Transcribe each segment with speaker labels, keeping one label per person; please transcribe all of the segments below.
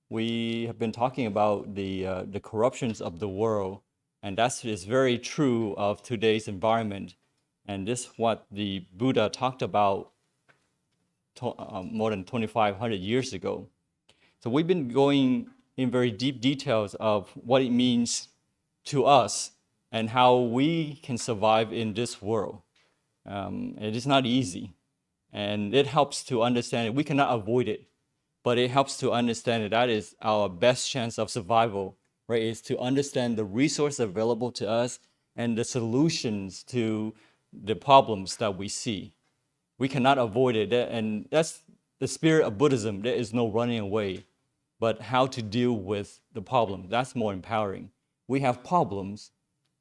Speaker 1: we have been talking about the corruptions of the world, and that is very true of today's environment. And this is what the Buddha talked about more than 2,500 years ago. So we've been going in very deep details of what it means to us and how we can survive in this world. It is not easy, and it helps to understand it. We cannot avoid it, but it helps to understand it. That is our best chance of survival, right? Is to understand the resources available to us and the solutions to the problems that we see. We cannot avoid it, and that's the spirit of Buddhism. There is no running away, but how to deal with the problem. That's more empowering. We have problems,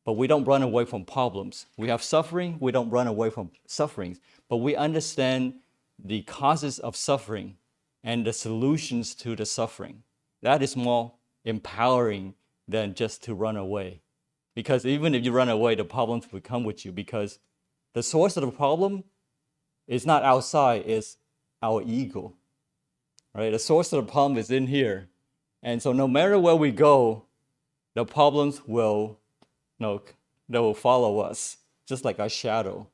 Speaker 1: but we don't run away from problems. We have suffering, we don't run away from sufferings, but we understand the causes of suffering and the solutions to the suffering. That is more empowering than just to run away. Because even if you run away, the problems will come with you, because the source of the problem is not outside, it's our ego. Right? The source of the problem is in here. And so no matter where we go, the problems will, they will follow us, just like a shadow.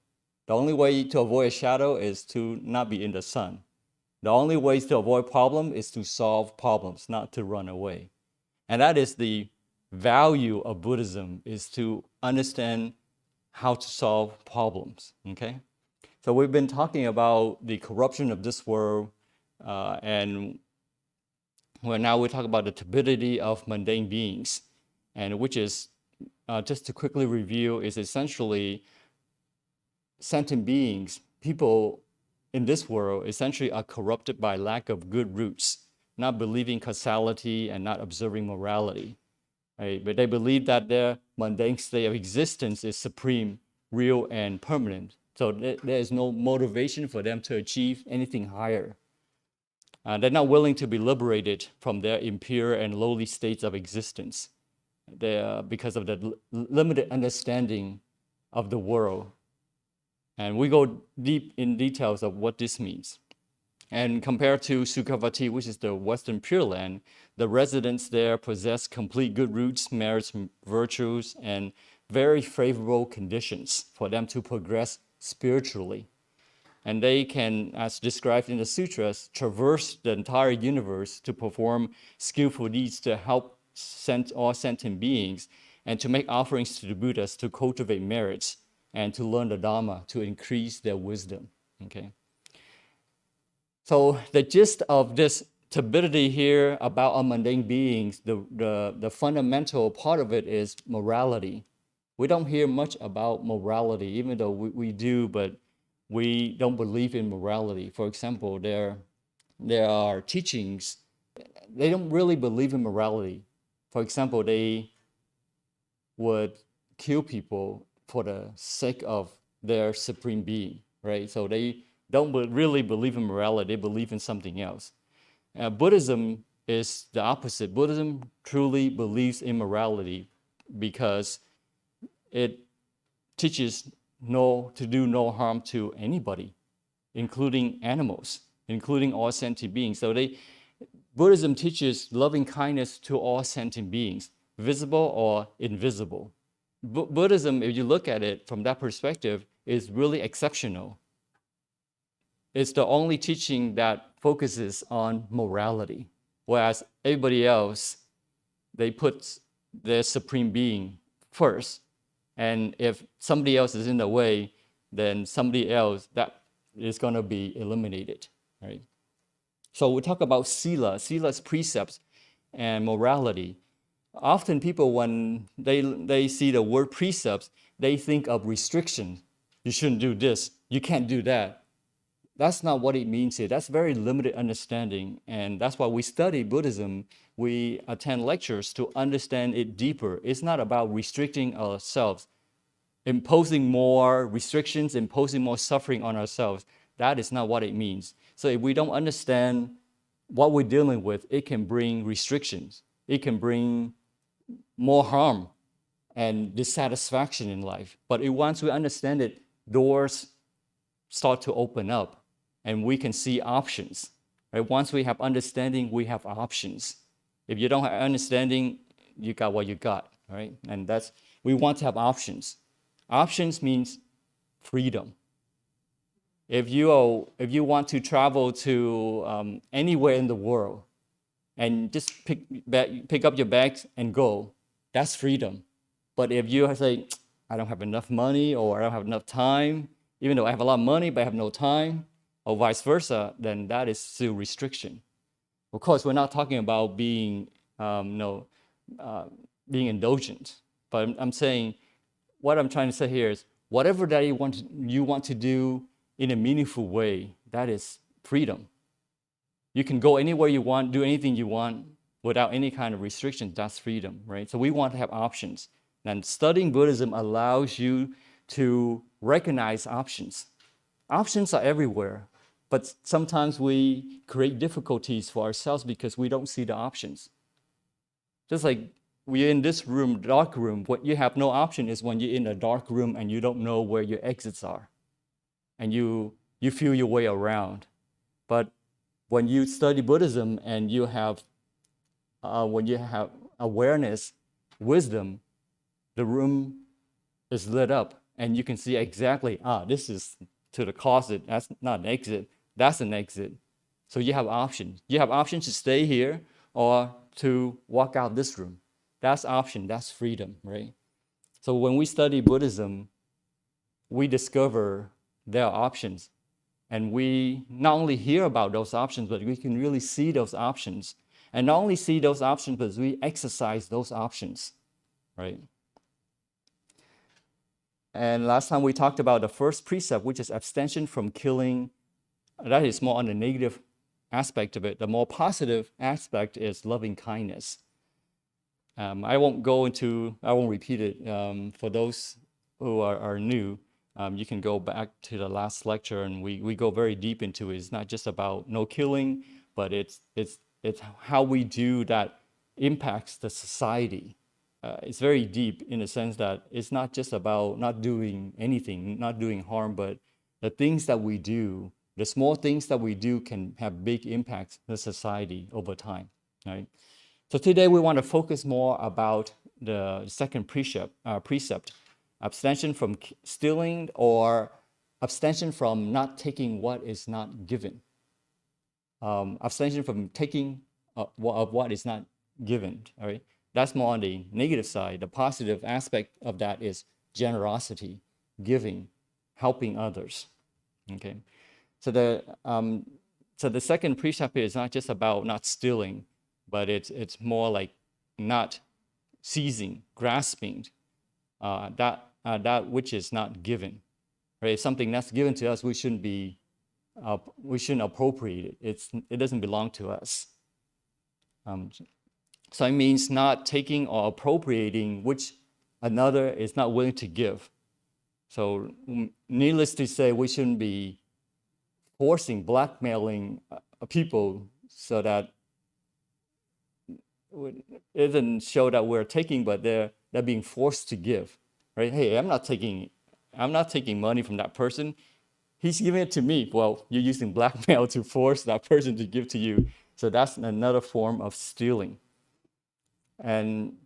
Speaker 1: The only way to avoid a shadow is to not be in the sun. The only way to avoid problem is to solve problems, not to run away. And that is the value of Buddhism, is to understand how to solve problems, okay? So we've been talking about the corruption of this world, and now we talk about the turbidity of mundane beings, and which is, just to quickly review, is essentially sentient beings, people in this world essentially are corrupted by lack of good roots, not believing causality and not observing morality. Right? But they believe that their mundane state of existence is supreme, real, and permanent. So there is no motivation for them to achieve anything higher. They're not willing to be liberated from their impure and lowly states of existence. Because of the limited understanding of the world. And we go deep in details of what this means. And compared to Sukhavati, which is the Western Pure Land, the residents there possess complete good roots, merits, virtues, and very favorable conditions for them to progress spiritually. And they can, as described in the sutras, traverse the entire universe to perform skillful deeds to help all sentient beings, and to make offerings to the Buddhas to cultivate merits and to learn the Dharma to increase their wisdom. Okay. So the gist of this turbidity here about our mundane beings, the fundamental part of it is morality. We don't hear much about morality, even though we do, but we don't believe in morality. For example, there are teachings, they don't really believe in morality. For example, they would kill people for the sake of their supreme being, right? So they don't really believe in morality, they believe in something else. Buddhism is the opposite. Buddhism truly believes in morality because it teaches to do no harm to anybody, including animals, including all sentient beings. So Buddhism teaches loving kindness to all sentient beings, visible or invisible. Buddhism, if you look at it from that perspective, is really exceptional. It's the only teaching that focuses on morality, whereas everybody else, they put their supreme being first. And if somebody else is in the way, then somebody else, that is going to be eliminated, right? So we talk about sila's precepts and morality. Often people, when they see the word precepts, they think of restriction. You shouldn't do this, you can't do that. That's not what it means here. That's very limited understanding. And that's why we study Buddhism. We attend lectures to understand it deeper. It's not about restricting ourselves, imposing more restrictions, imposing more suffering on ourselves. That is not what it means. So if we don't understand what we're dealing with, it can bring restrictions. It can bring more harm and dissatisfaction in life. But once we understand it, doors start to open up and we can see options. Right? Once we have understanding, we have options. If you don't have understanding, you got what you got, right? And we want to have options. Options means freedom. If you want to travel to anywhere in the world and just pick up your bags and go, that's freedom. But if you say, I don't have enough money, or I don't have enough time, even though I have a lot of money but I have no time, or vice versa, then that is still restriction. Of course, we're not talking about being being indulgent, but I'm saying, what I'm trying to say here is, whatever that you want to do in a meaningful way, that is freedom. You can go anywhere you want, do anything you want without any kind of restriction. That's freedom, right? So we want to have options. And studying Buddhism allows you to recognize options. Options are everywhere, but sometimes we create difficulties for ourselves because we don't see the options. Just like we're in this room, dark room, what you have no option is when you're in a dark room and you don't know where your exits are. And you feel your way around. But when you study Buddhism and when you have awareness, wisdom, the room is lit up and you can see exactly, this is to the closet, that's not an exit, that's an exit. So you have options. You have options to stay here or to walk out this room. That's option, that's freedom, right? So when we study Buddhism, we discover there are options. And we not only hear about those options, but we can really see those options. And not only see those options, but we exercise those options, right? And last time we talked about the first precept, which is abstention from killing. That is more on the negative aspect of it. The more positive aspect is loving kindness. I won't repeat it. For those who are new, you can go back to the last lecture, and we go very deep into it. It's not just about no killing, but it's how we do that impacts the society. It's very deep in the sense that it's not just about not doing anything, not doing harm, but the things that we do, the small things that we do can have big impacts on the society over time, right? So today we want to focus more about the second precept, abstention from stealing, or abstention from not taking what is not given. Abstention from taking of what is not given, all right? That's more on the negative side. The positive aspect of that is generosity, giving, helping others, okay? So the second precept is not just about not stealing, but it's more like not seizing, grasping that which is not given. Right? If something that's given to us, we shouldn't appropriate it. It doesn't belong to us. So it means not taking or appropriating which another is not willing to give. So needless to say, we shouldn't be forcing, blackmailing people so that it doesn't show that we're taking, but they're being forced to give, right? Hey, I'm not taking money from that person. He's giving it to me. Well, you're using blackmail to force that person to give to you. So that's another form of stealing. And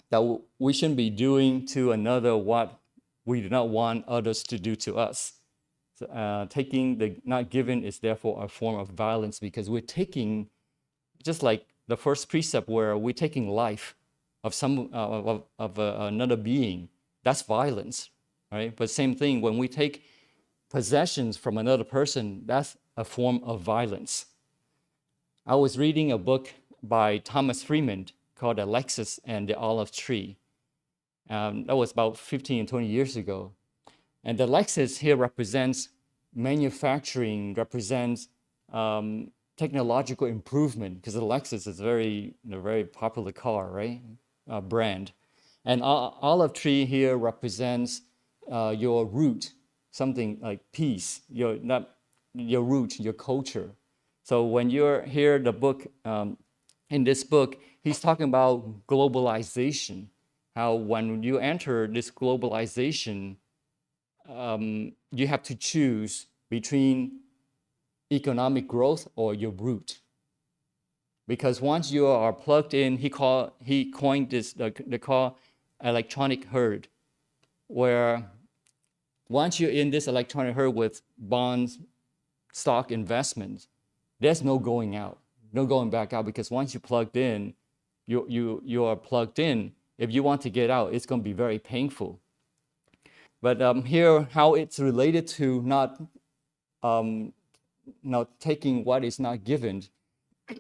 Speaker 1: that we shouldn't be doing to another what we do not want others to do to us. So, taking the not given is therefore a form of violence, because we're taking, just like the first precept where we're taking life of another being, that's violence, right? But same thing, when we take possessions from another person, that's a form of violence. I was reading a book by Thomas Friedman called Alexis and the Olive Tree. That was about 15, 20 years ago. And the Lexus here represents manufacturing, represents technological improvement, because the Lexus is a very popular car, right? Brand. And olive tree here represents your root, something like peace, your root, your culture. So when you hear the book, in this book, he's talking about globalization, how when you enter this globalization, you have to choose between economic growth or your root. Because once you are plugged in, he coined this, they call electronic herd, where once you're in this electronic herd with bonds, stock investments, there's no going out, no going back out, because once you're plugged in, you are plugged in. If you want to get out, it's going to be very painful. But here, how it's related to not taking what is not given,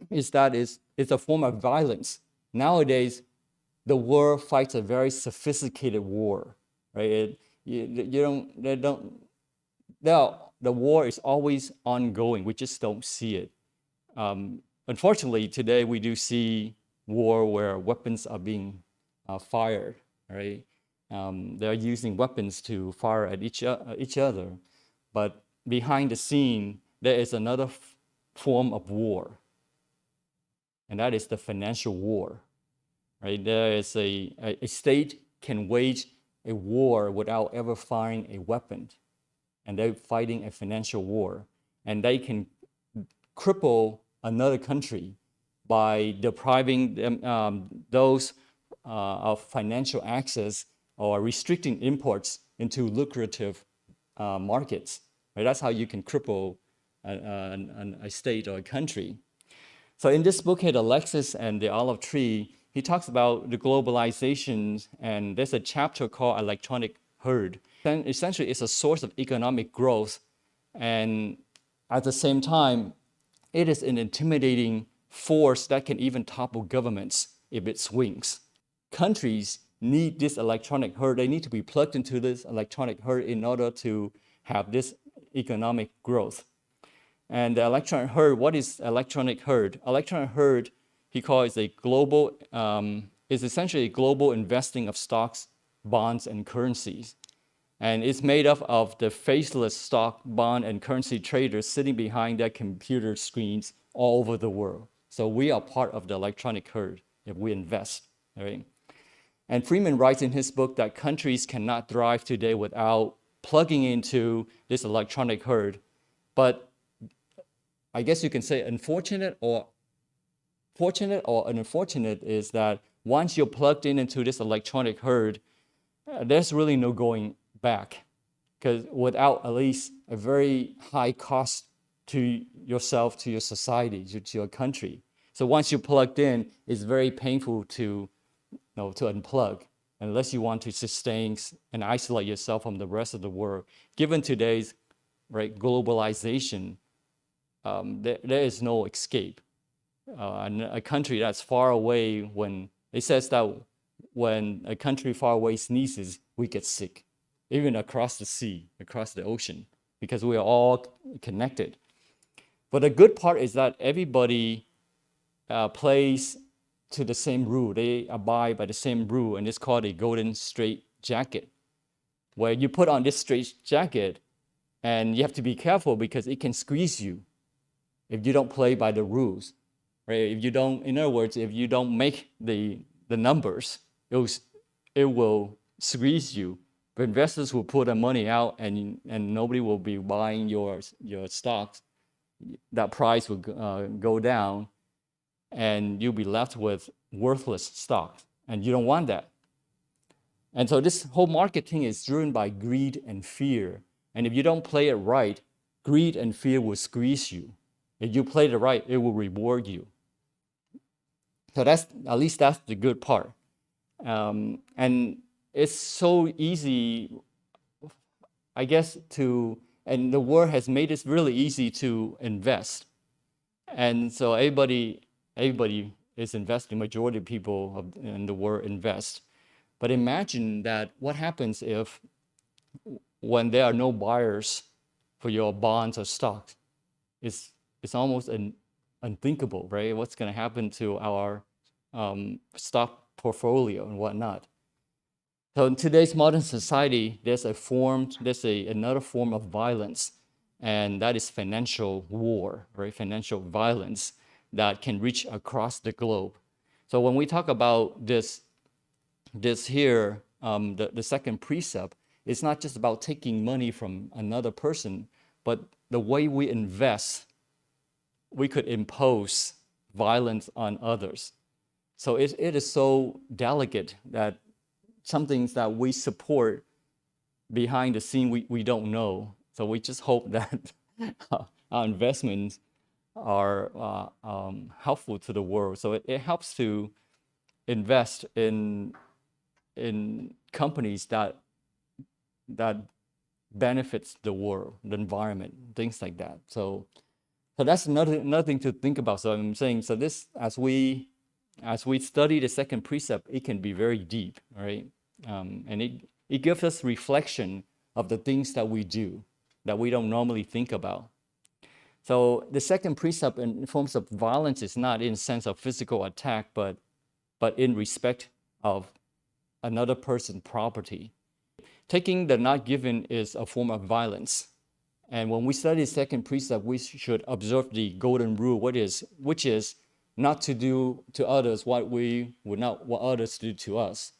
Speaker 1: is that it's a form of violence. Nowadays, the world fights a very sophisticated war, right? The war is always ongoing. We just don't see it. Unfortunately, today we do see war where weapons are being fired, right? They're using weapons to fire at each other. But behind the scene, there is another form of war, and that is the financial war, right? There is a state can wage a war without ever firing a weapon, and they're fighting a financial war, and they can cripple another country by depriving them, those of financial access or restricting imports into lucrative markets. Right? That's how you can cripple a state or a country. So in this book here, The Lexus and the Olive Tree, he talks about the globalization, and there's a chapter called Electronic Herd. And essentially, it's a source of economic growth, and at the same time, it is an intimidating force that can even topple governments if it swings. Countries need this electronic herd. They need to be plugged into this electronic herd in order to have this economic growth. And the electronic herd, what is electronic herd? Electronic herd, he calls a global, is essentially a global investing of stocks, bonds, and currencies. And it's made up of the faceless stock, bond, and currency traders sitting behind their computer screens all over the world. So we are part of the electronic herd if we invest, right? And Freeman writes in his book that countries cannot thrive today without plugging into this electronic herd. But I guess you can say unfortunate or unfortunate is that once you're plugged into this electronic herd, there's really no going back, because without at least a very high cost to yourself, to your society, to your country. So once you're plugged in, it's very painful to unplug, unless you want to sustain and isolate yourself from the rest of the world. Given today's globalization, there is no escape. And a country that's far away, when it says that when a country far away sneezes, we get sick, even across the sea, across the ocean, because we are all connected. But the good part is that everybody plays to the same rule. They abide by the same rule, and it's called a golden straight jacket, where you put on this straight jacket, and you have to be careful because it can squeeze you if you don't play by the rules, right? If you don't, in other words, if you don't make the numbers, it will squeeze you. But investors will put their money out, and nobody will be buying your stocks. That price will go down, and you'll be left with worthless stocks, and you don't want that. And so this whole marketing is driven by greed and fear. And if you don't play it right, greed and fear will squeeze you. If you play it right, it will reward you. So that's the good part. And it's so easy, I guess, and the world has made it really easy to invest. And so everybody is investing. Majority of people in the world invest. But imagine that what happens if, when there are no buyers for your bonds or stocks, it's almost unthinkable, right? What's going to happen to our stock portfolio and whatnot? So in today's modern society, there's another form of violence, and that is financial war, right? Financial violence that can reach across the globe. So when we talk about this here, the second precept, it's not just about taking money from another person, but the way we invest, we could impose violence on others. So it is so delicate that some things that we support behind the scene we don't know. So we just hope that our investments are helpful to the world. So it helps to invest in companies that benefits the world, the environment, things like that. So that's another thing to think about. So I'm saying, so this, as we study the second precept, it can be very deep, right? And it gives us reflection of the things that we do that we don't normally think about. So the second precept in forms of violence is not in sense of physical attack, but in respect of another person's property. Taking the not given is a form of violence. And when we study second precept, we should observe the golden rule, which is not to do to others what we would not want others to do to us.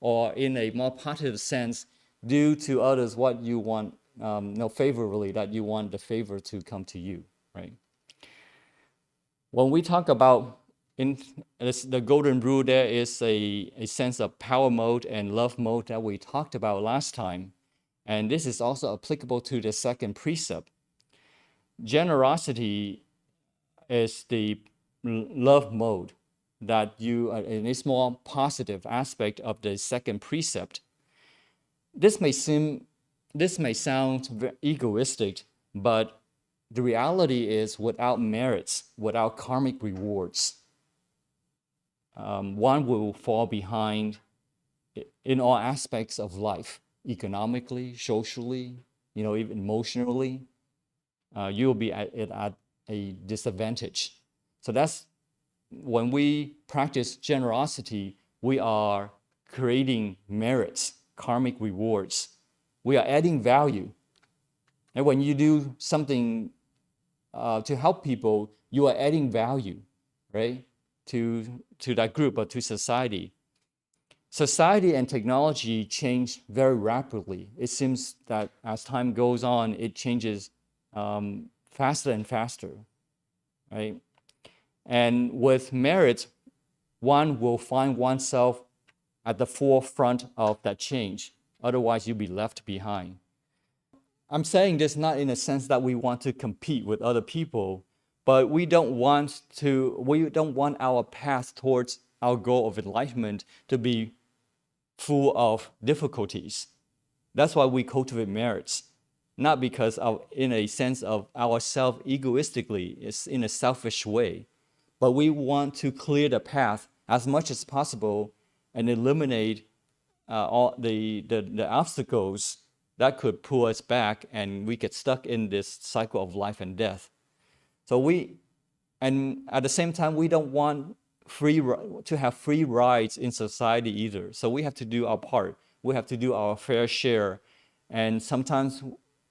Speaker 1: Or in a more positive sense, do to others what you want, favorably, that you want the favor to come to you, right? When we talk about in the golden rule, there is a sense of power mode and love mode that we talked about last time. And this is also applicable to the second precept. Generosity is the love mode that and it's more positive aspect of the second precept. This may sound egoistic, but the reality is without merits, without karmic rewards, one will fall behind in all aspects of life, economically, socially, even emotionally. You will be at a disadvantage. So that's when we practice generosity, we are creating merits, karmic rewards. We are adding value. And when you do something to help people, you are adding value, right, to that group or to society. Society and technology change very rapidly. It seems that as time goes on, it changes faster and faster, right? And with merit, one will find oneself at the forefront of that change. Otherwise, you'll be left behind. I'm saying this not in a sense that we want to compete with other people, but we don't want our path towards our goal of enlightenment to be full of difficulties. That's why we cultivate merits, not because in a sense of ourselves egoistically, it's in a selfish way, but we want to clear the path as much as possible and eliminate all the obstacles that could pull us back, and we get stuck in this cycle of life and death. So and at the same time, we don't want to have free rides in society either. So we have to do our part. We have to do our fair share. And sometimes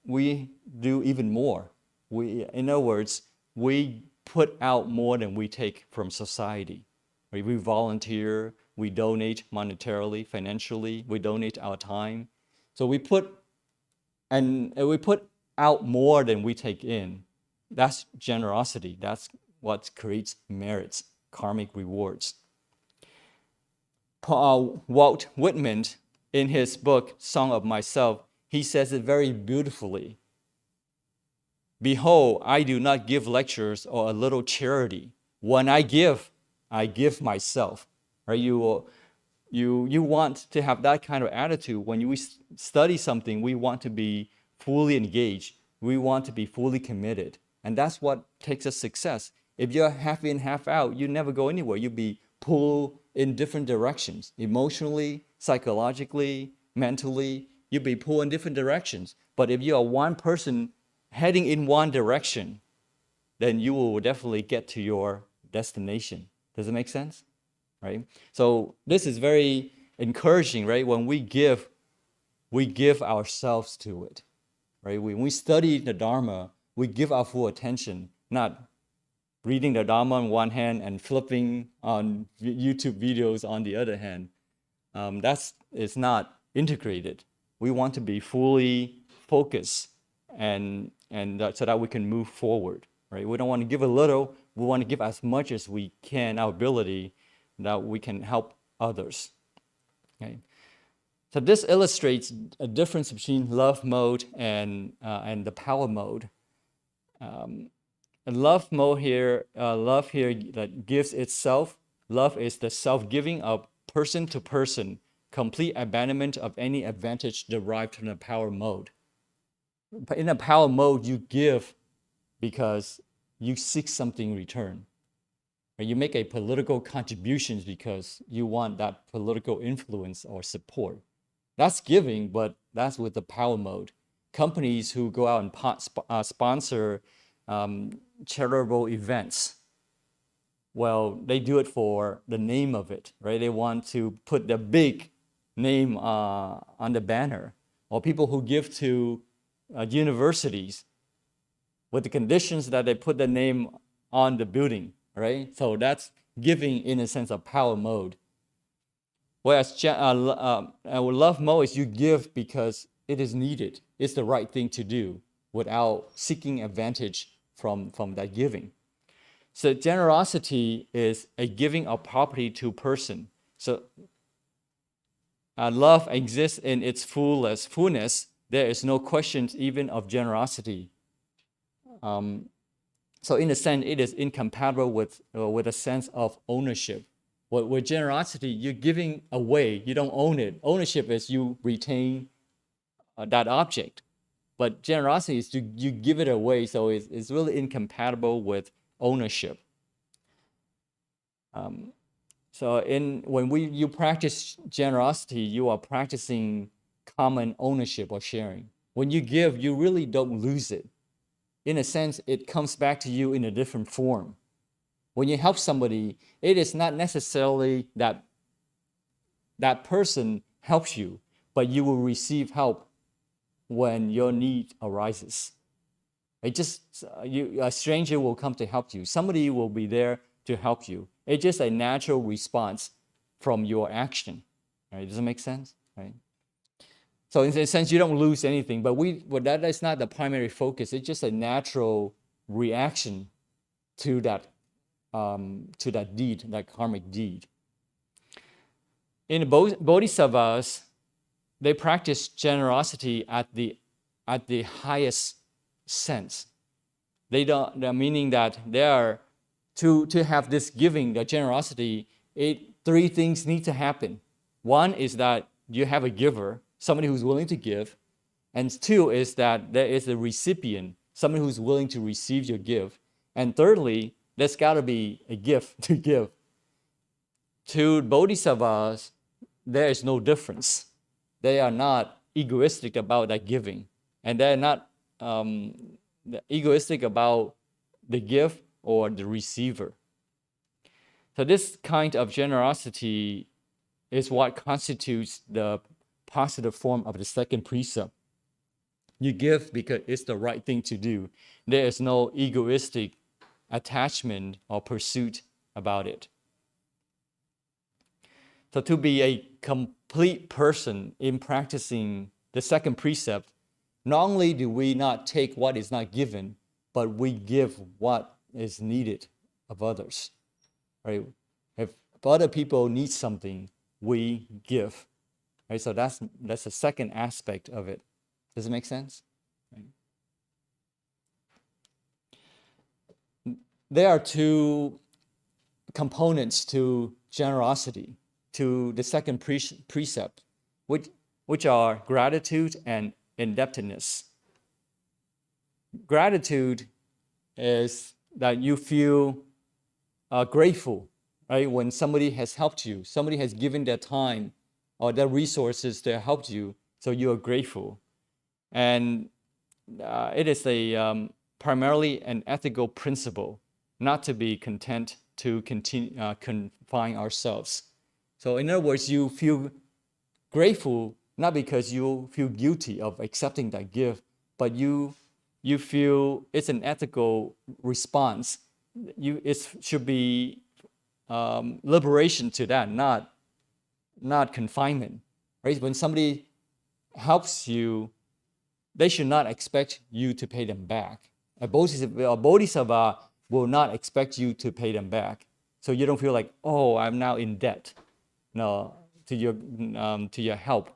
Speaker 1: we do even more. In other words, we put out more than we take from society. We volunteer, we donate monetarily, financially, we donate our time. So we put out more than we take in. That's generosity. That's what creates merits, karmic rewards. Walt Whitman, in his book, Song of Myself, he says it very beautifully. Behold, I do not give lectures or a little charity. When I give myself. Right? You want to have that kind of attitude. When we study something, we want to be fully engaged. We want to be fully committed. And that's what takes us success. If you're half in, half out, you never go anywhere. You'll be pulled in different directions, emotionally, psychologically, mentally. You'll be pulled in different directions. But if you are one person heading in one direction, then you will definitely get to your destination. Does it make sense? Right? So this is very encouraging, right? When we give ourselves to it. Right? When we study the Dharma, we give our full attention, not reading the Dharma on one hand and flipping on YouTube videos on the other hand. It's not integrated. We want to be fully focused and so that we can move forward. Right? We don't want to give a little. We want to give as much as we can, our ability, that we can help others. Okay. So this illustrates a difference between love mode and the power mode. Love mode here, love here that gives itself. Love is the self-giving of person to person, complete abandonment of any advantage derived from the power mode. But in the power mode, you give because you seek something in return. You make a political contribution because you want that political influence or support. That's giving, but that's with the power mode. Companies who go out and sponsor charitable events, well, they do it for the name of it, right? They want to put the big name on the banner. Or people who give to universities with the conditions that they put the name on the building, right? So that's giving in a sense of power mode. Whereas love mode is you give because it is needed. It's the right thing to do without seeking advantage from that giving. So generosity is a giving of property to a person. So love exists in its fullness. There is no question even of generosity. So in a sense, it is incompatible with a sense of ownership. With generosity, you're giving away. You don't own it. Ownership is you retain that object. But generosity is you give it away, so it's really incompatible with ownership. So when you practice generosity, you are practicing common ownership or sharing. When you give, you really don't lose it. In a sense, it comes back to you in a different form. When you help somebody, it is not necessarily that that person helps you, but you will receive help when your need arises. A stranger will come to help you. Somebody will be there to help you. It's just a natural response from your action. Right? Does it make sense? Right? So in a sense, you don't lose anything, but that is not the primary focus. It's just a natural reaction to that deed, that karmic deed. In bodhisattvas, they practice generosity at the highest sense. Meaning that they are to have this giving, the generosity. Three things need to happen. One is that you have a giver, somebody who's willing to give, and two is that there is a recipient, somebody who's willing to receive your gift, and thirdly, there's got to be a gift to give. To bodhisattvas, there is no difference. They are not egoistic about that giving, and they're not egoistic about the gift or the receiver. So this kind of generosity is what constitutes the positive form of the second precept. You give because it's the right thing to do. There is no egoistic attachment or pursuit about it. So to be a complete person in practicing the second precept, not only do we not take what is not given, but we give what is needed of others. Right? If other people need something, we give. Right? So that's the second aspect of it. Does it make sense? Right. There are two components to generosity, to the second precept, which are gratitude and indebtedness. Gratitude is that you feel grateful, right? When somebody has helped you, somebody has given their time or their resources to help you, so you are grateful. And it is primarily an ethical principle, not to be content to confine ourselves. So in other words, you feel grateful not because you feel guilty of accepting that gift, but you feel it's an ethical response. It should be liberation to that, not confinement. Right? When somebody helps you, they should not expect you to pay them back. A bodhisattva will not expect you to pay them back. So you don't feel like, oh, I'm now in debt, no, to your help.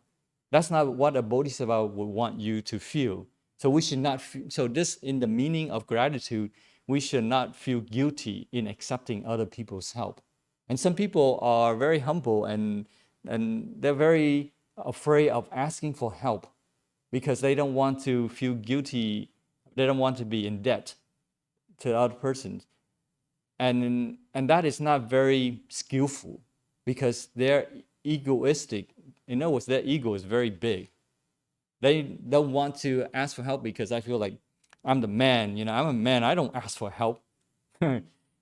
Speaker 1: That's not what a bodhisattva would want you to feel. So we should not. So this, in the meaning of gratitude, we should not feel guilty in accepting other people's help. And some people are very humble and they're very afraid of asking for help because they don't want to feel guilty. They don't want to be in debt to other persons. And that is not very skillful because they're egoistic. In other words, their ego is very big. They don't want to ask for help because I feel like I'm the man. I'm a man. I don't ask for help. I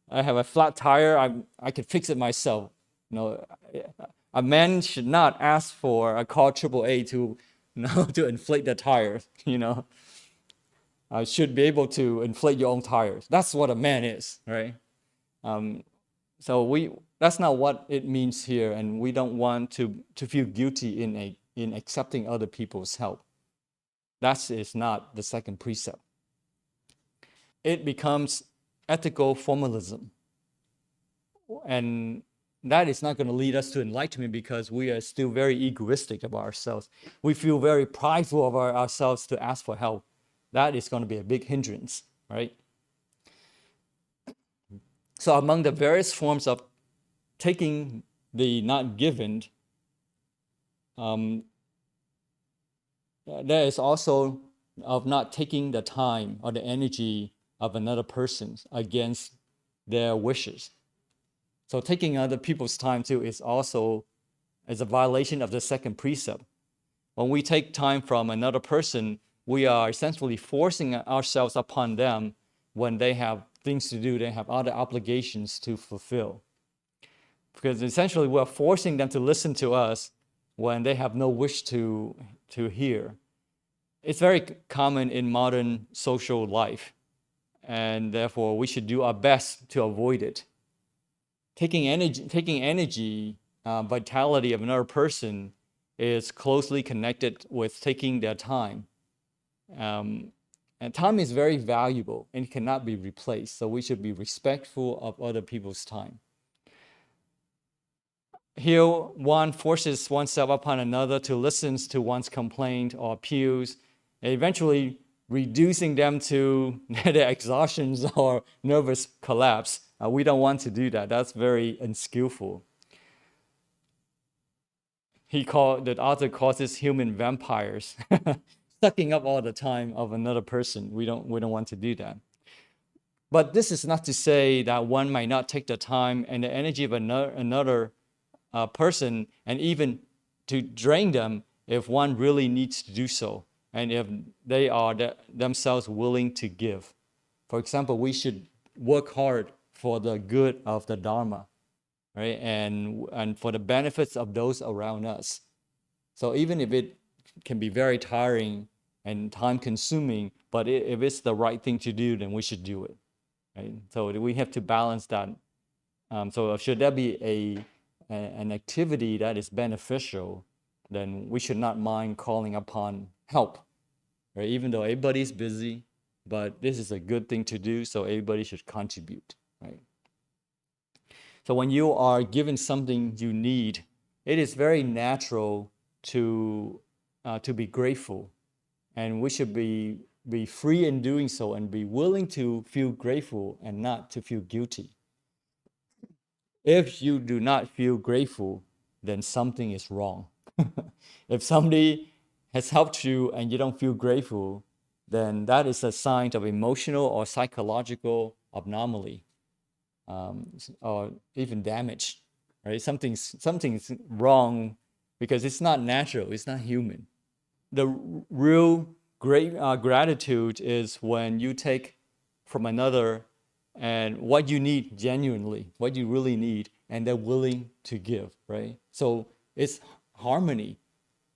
Speaker 1: have a flat tire. I can fix it myself. A man should not ask for a call AAA to to inflate the tires. Should be able to inflate your own tires. That's what a man is, right? So that's not what it means here, and we don't want to feel guilty in accepting other people's help. That is not the second precept. It becomes ethical formalism, and that is not going to lead us to enlightenment because we are still very egoistic about ourselves. We feel very prideful of ourselves to ask for help. That is going to be a big hindrance, right? So among the various forms of taking the not given, there is also of not taking the time or the energy of another person against their wishes. So taking other people's time too is also a violation of the second precept. When we take time from another person, we are essentially forcing ourselves upon them when they have things to do, they have other obligations to fulfill. Because essentially we're forcing them to listen to us when they have no wish to hear. It's very common in modern social life, and therefore we should do our best to avoid it. Taking energy, vitality of another person is closely connected with taking their time. And time is very valuable and cannot be replaced, so we should be respectful of other people's time. Here, one forces oneself upon another to listen to one's complaint or appeals, eventually reducing them to their exhaustions or nervous collapse. We don't want to do that. That's very unskillful. The author calls this human vampires, sucking up all the time of another person. We don't want to do that. But this is not to say that one might not take the time and the energy of another person, and even to drain them if one really needs to do so, and if they are themselves willing to give. For example, we should work hard for the good of the Dharma, right? And for the benefits of those around us. So even if it can be very tiring and time consuming, but if it's the right thing to do, then we should do it, right? So we have to balance that. So should there be an activity that is beneficial, then we should not mind calling upon help, right? Even though everybody's busy, but this is a good thing to do, so everybody should contribute, right? So when you are given something you need, it is very natural to be grateful, and we should be free in doing so and be willing to feel grateful and not to feel guilty. If you do not feel grateful, then something is wrong. If somebody has helped you and you don't feel grateful, then that is a sign of emotional or psychological anomaly, or even damage, right? Something's wrong because it's not natural, it's not human. The real great gratitude is when you take from another and what you need genuinely, what you really need, and they're willing to give, right? So it's harmony.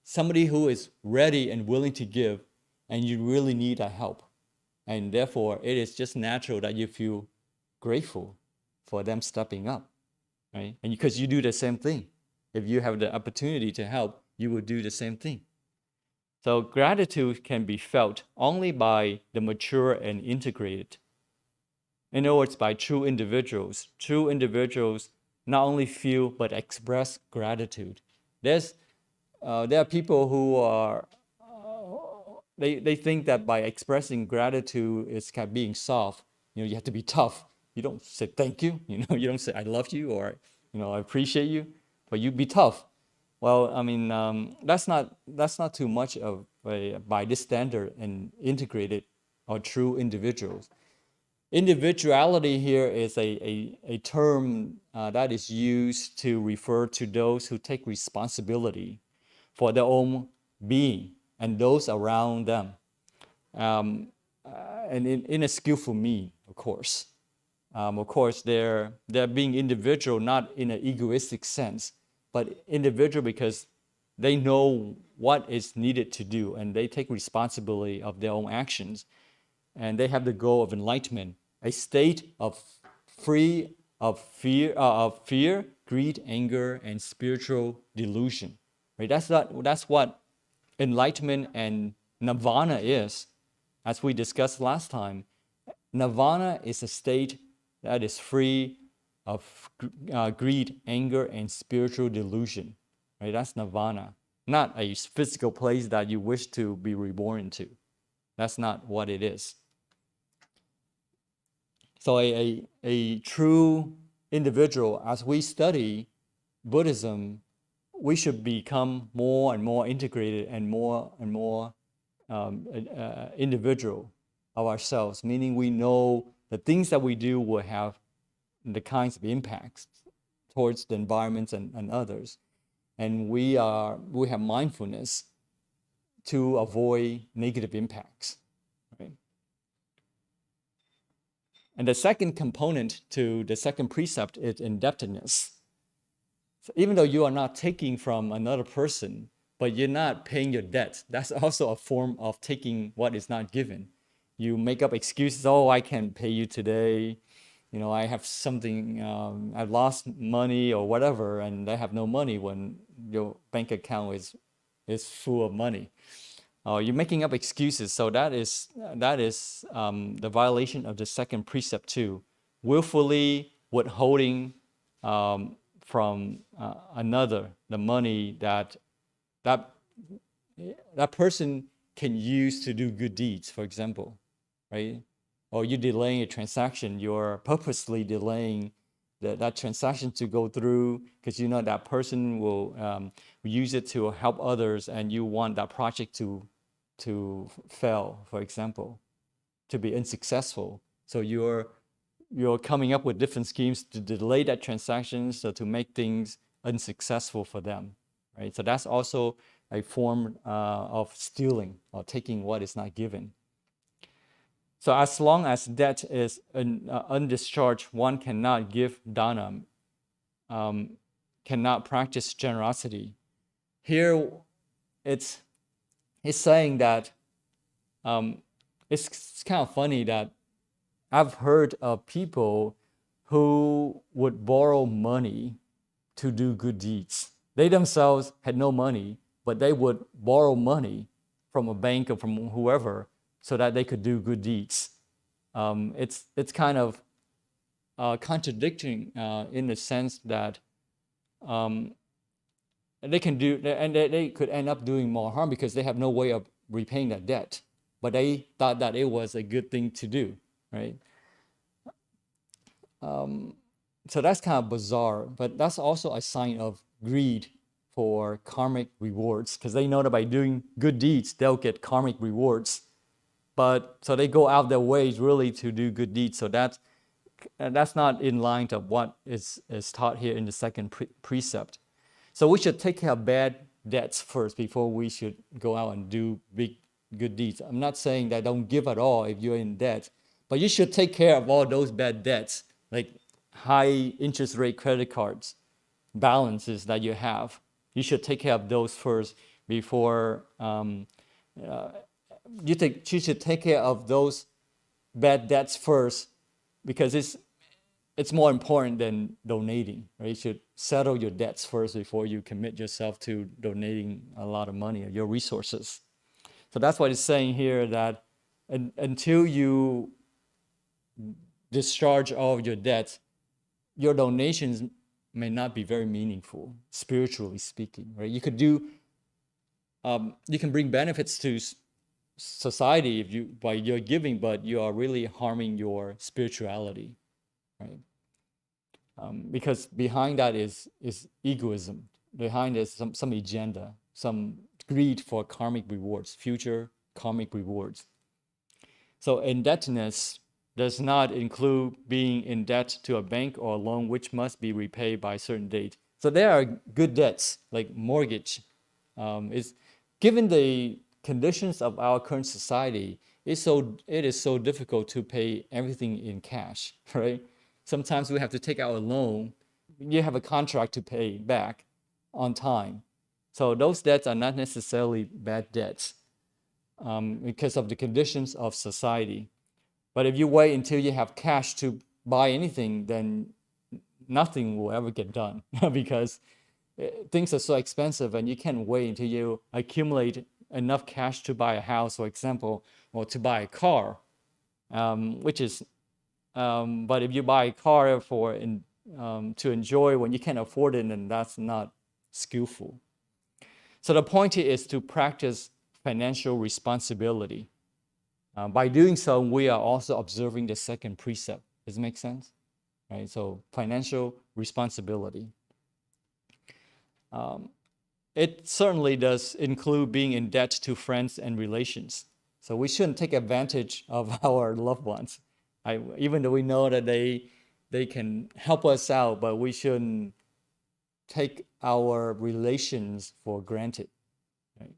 Speaker 1: Somebody who is ready and willing to give, and you really need that help. And therefore, it is just natural that you feel grateful for them stepping up, right? And because you do the same thing. If you have the opportunity to help, you will do the same thing. So gratitude can be felt only by the mature and integrated. In other words, by true individuals. True individuals not only feel but express gratitude. There are people who are they think that by expressing gratitude is kind of being soft. You have to be tough. You don't say thank you. You don't say I love you or I appreciate you, but you be tough. Well, I mean, that's not too much of by this standard and integrated or true individuals. Individuality here is a term that is used to refer to those who take responsibility for their own being and those around them. And in a skillful means, of course. Of course, they're being individual, not in an egoistic sense, but individual because they know what is needed to do and they take responsibility of their own actions. And they have the goal of enlightenment, a state of free of fear, greed, anger, and spiritual delusion. Right? That's what enlightenment and nirvana is. As we discussed last time, nirvana is a state that is free of greed, anger, and spiritual delusion. Right? That's nirvana, not a physical place that you wish to be reborn into. That's not what it is. So a true individual, as we study Buddhism, we should become more and more integrated and more individual of ourselves, meaning we know the things that we do will have the kinds of impacts towards the environments and others. And we have mindfulness to avoid negative impacts. Right? And the second component to the second precept is indebtedness. So even though you are not taking from another person, but you're not paying your debt, that's also a form of taking what is not given. You make up excuses, oh, I can't pay you today. I have something, I've lost money or whatever, and I have no money when your bank account is full of money. You're making up excuses, so that is the violation of the second precept too. Willfully withholding from another the money that person can use to do good deeds, for example, right? Or you're delaying a transaction, you're purposely delaying that transaction to go through because you know that person will use it to help others, and you want that project to fail, for example, to be unsuccessful. So you're coming up with different schemes to delay that transaction, so to make things unsuccessful for them, right? So that's also a form of stealing or taking what is not given. So as long as debt is undischarged, one cannot give dana, cannot practice generosity. Here, it's saying that it's kind of funny that I've heard of people who would borrow money to do good deeds. They themselves had no money, but they would borrow money from a bank or from whoever so that they could do good deeds. It's kind of contradicting in the sense that they can do, and they could end up doing more harm because they have no way of repaying that debt. But they thought that it was a good thing to do, right? So that's kind of bizarre, but that's also a sign of greed for karmic rewards, because they know that by doing good deeds, they'll get karmic rewards. But so they go out their ways really to do good deeds. So that's not in line to what is taught here in the second precept. So we should take care of bad debts first before we should go out and do big good deeds. I'm not saying that don't give at all if you're in debt, but you should take care of all those bad debts, like high interest rate credit cards, balances that you have. You should take care of those first before you should take care of those bad debts first, because it's more important than donating, right? You should settle your debts first before you commit yourself to donating a lot of money or your resources. So that's what it's saying here, that until you discharge all of your debts, your donations may not be very meaningful, spiritually speaking, right? You could do, you can bring benefits to society if you by your giving, but you are really harming your spirituality, right? Because behind that is egoism. Behind is some agenda, some greed for karmic rewards, future karmic rewards. So indebtedness does not include being in debt to a bank or a loan which must be repaid by a certain date. So there are good debts like mortgage. Is given the conditions of our current society, it is so difficult to pay everything in cash, right? Sometimes we have to take out a loan. You have a contract to pay back on time. So those debts are not necessarily bad debts because of the conditions of society. But if you wait until you have cash to buy anything, then nothing will ever get done because things are so expensive and you can't wait until you accumulate enough cash to buy a house, for example, or to buy a car, which is, but if you buy a car to enjoy when you can't afford it, then that's not skillful. So the point is to practice financial responsibility. By doing so, we are also observing the second precept. Does it make sense? Right. So financial responsibility. It certainly does include being in debt to friends and relations. So we shouldn't take advantage of our loved ones. Even though we know that they can help us out, but we shouldn't take our relations for granted. Right?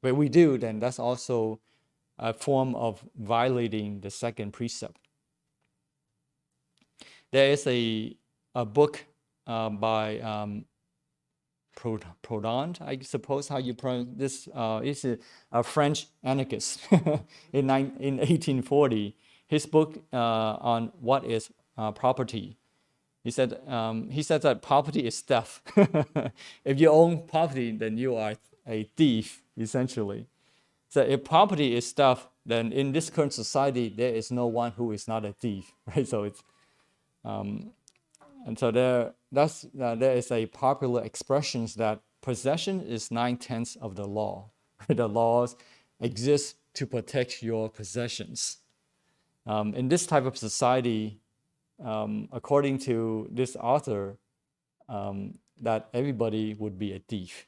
Speaker 1: But we do, then that's also a form of violating the second precept. There is a book by Proudhon, I suppose how you pronounce this. Is a French anarchist in 1840. His book on what is property. He said that property is theft. If you own property, then you are a thief, essentially. So if property is stuff, then in this current society, there is no one who is not a thief, right? So it's, and so there is a popular expression that possession is 9/10 of the law. The laws exist to protect your possessions. In this type of society, according to this author, that everybody would be a thief.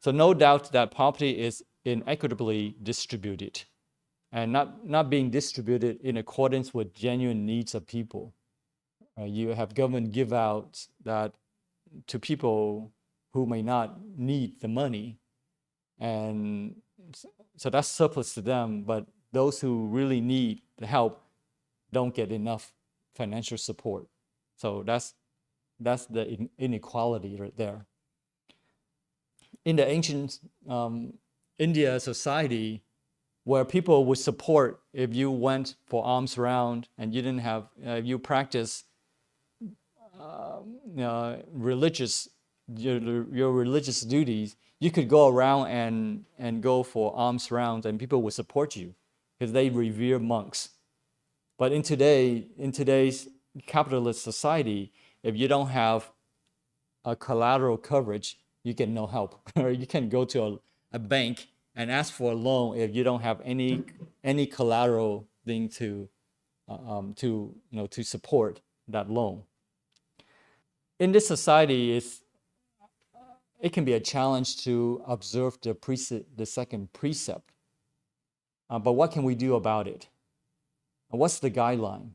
Speaker 1: So no doubt that property is inequitably distributed and not being distributed in accordance with genuine needs of people. You have government give out that to people who may not need the money, and so that's surplus to them, but those who really need the help don't get enough financial support. So that's the inequality right there. In the ancient India society, where people would support if you went for alms round and you didn't have, you practice religious, your religious duties, you could go around and go for alms rounds and people would support you because they revere monks. But in today's capitalist society, if you don't have a collateral coverage, you get no help. Or you can go to a bank and ask for a loan if you don't have any collateral thing to support that loan. In this society, it can be a challenge to observe the second precept. But what can we do about it? What's the guideline?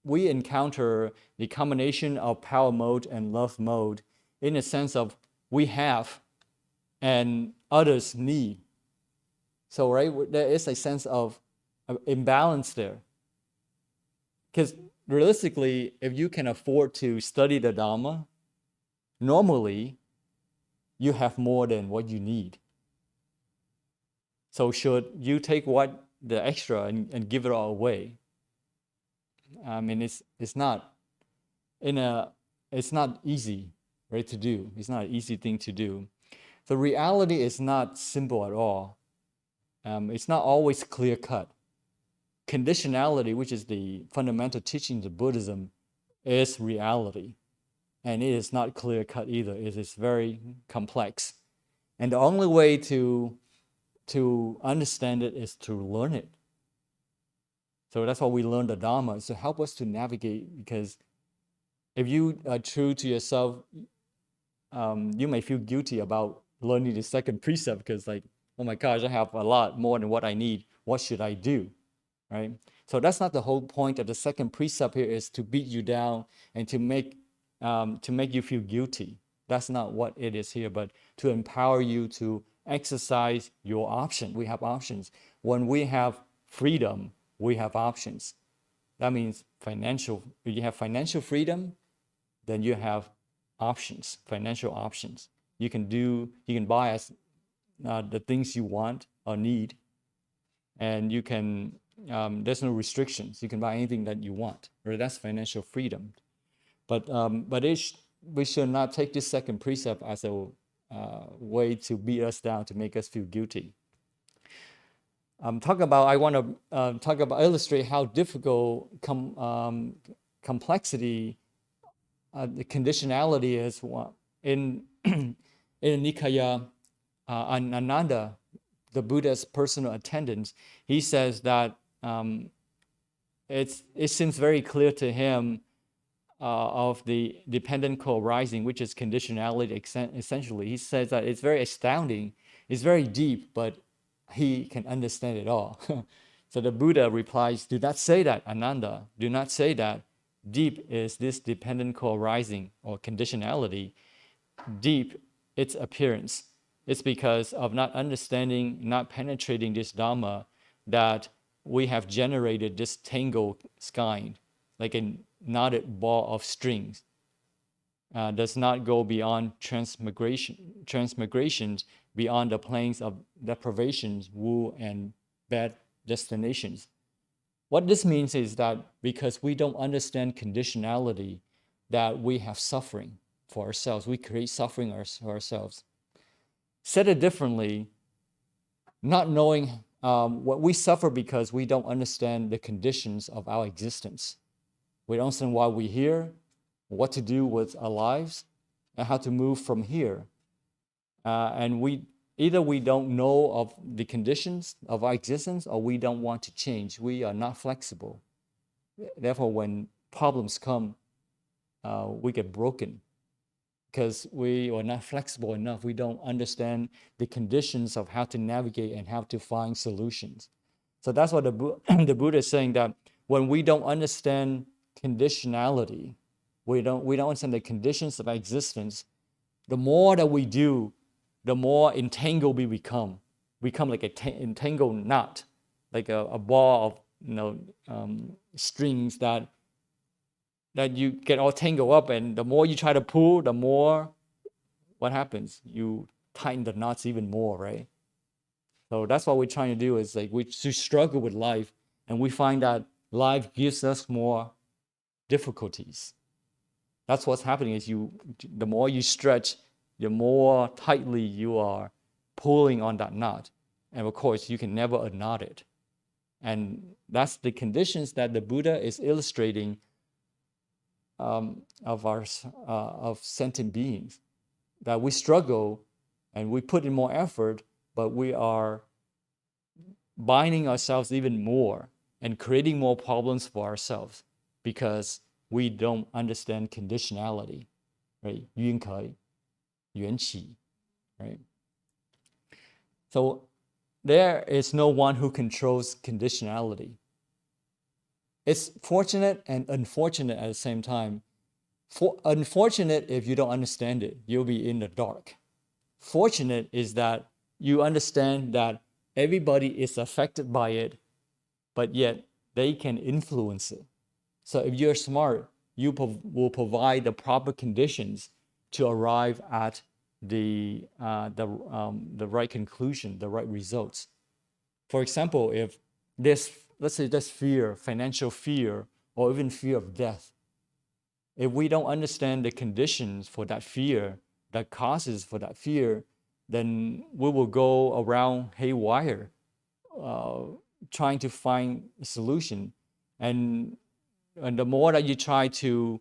Speaker 1: We encounter the combination of power mode and love mode in the sense of we have and others need. So, right, there is a sense of imbalance there. Because realistically, if you can afford to study the Dharma, normally you have more than what you need. So should you take the extra and give it all away? I mean, it's not easy, right, to do. It's not an easy thing to do. The reality is not simple at all. It's not always clear cut. conditionality, which is the fundamental teachings of Buddhism, is reality. And it is not clear cut either. It is very complex. And the only way to understand it is to learn it. So that's why we learn the Dharma, is to help us to navigate, because if you are true to yourself, you may feel guilty about learning the second precept because like, oh my gosh, I have a lot more than what I need. What should I do? Right? So that's not the whole point of the second precept here, is to beat you down and to make you feel guilty. That's not what it is here, but to empower you to exercise your option. We have options. When we have freedom, we have options. That means if you have financial freedom, then you have options, financial options. You can buy as the things you want or need, and you can, there's no restrictions. You can buy anything that you want, right? That's financial freedom. But we should not take this second precept as a way to beat us down, to make us feel guilty. I want to illustrate how difficult complexity, the conditionality is. In Nikaya Ananda, the Buddha's personal attendant, he says that it seems very clear to him of the dependent co-arising, which is conditionality essentially. He says that it's very astounding, it's very deep, but he can understand it all. So the Buddha replies, do not say that, Ananda. Do not say that. Deep is this dependent co-arising or conditionality. Deep, its appearance. It's because of not understanding, not penetrating this Dhamma, that we have generated this tangled skein, like a knotted ball of strings. Does not go beyond transmigrations, beyond the planes of deprivations, woe, and bad destinations. What this means is that because we don't understand conditionality, that we have suffering for ourselves. We create suffering for ourselves. Said it differently, not knowing what we suffer because we don't understand the conditions of our existence. We don't understand why we're here, what to do with our lives, and how to move from here. And we don't know of the conditions of our existence, or we don't want to change. We are not flexible. Therefore, when problems come, we get broken because we are not flexible enough. We don't understand the conditions of how to navigate and how to find solutions. So that's what the Buddha is saying, that when we don't understand conditionality, we don't understand the conditions of our existence, the more that we do, the more entangled we become. We become like an entangled knot, like a ball of strings that you get all tangled up, and the more you try to pull, the more what happens? You tighten the knots even more, right? So that's what we're trying to do, is like we struggle with life, and we find that life gives us more difficulties. That's what's happening, is the more you stretch, the more tightly you are pulling on that knot. And of course, you can never unknot it. And that's the conditions that the Buddha is illustrating of sentient beings, that we struggle and we put in more effort, but we are binding ourselves even more and creating more problems for ourselves because we don't understand conditionality, right? 缘起, 缘起, right? So there is no one who controls conditionality. It's fortunate and unfortunate at the same time. Unfortunate if you don't understand it, you'll be in the dark. Fortunate is that you understand that everybody is affected by it, but yet they can influence it. So if you're smart, you will provide the proper conditions to arrive at the right conclusion, the right results. For example, if let's say there's fear, financial fear, or even fear of death. If we don't understand the conditions for that fear, the causes for that fear, then we will go around haywire, trying to find a solution. And the more that you try to,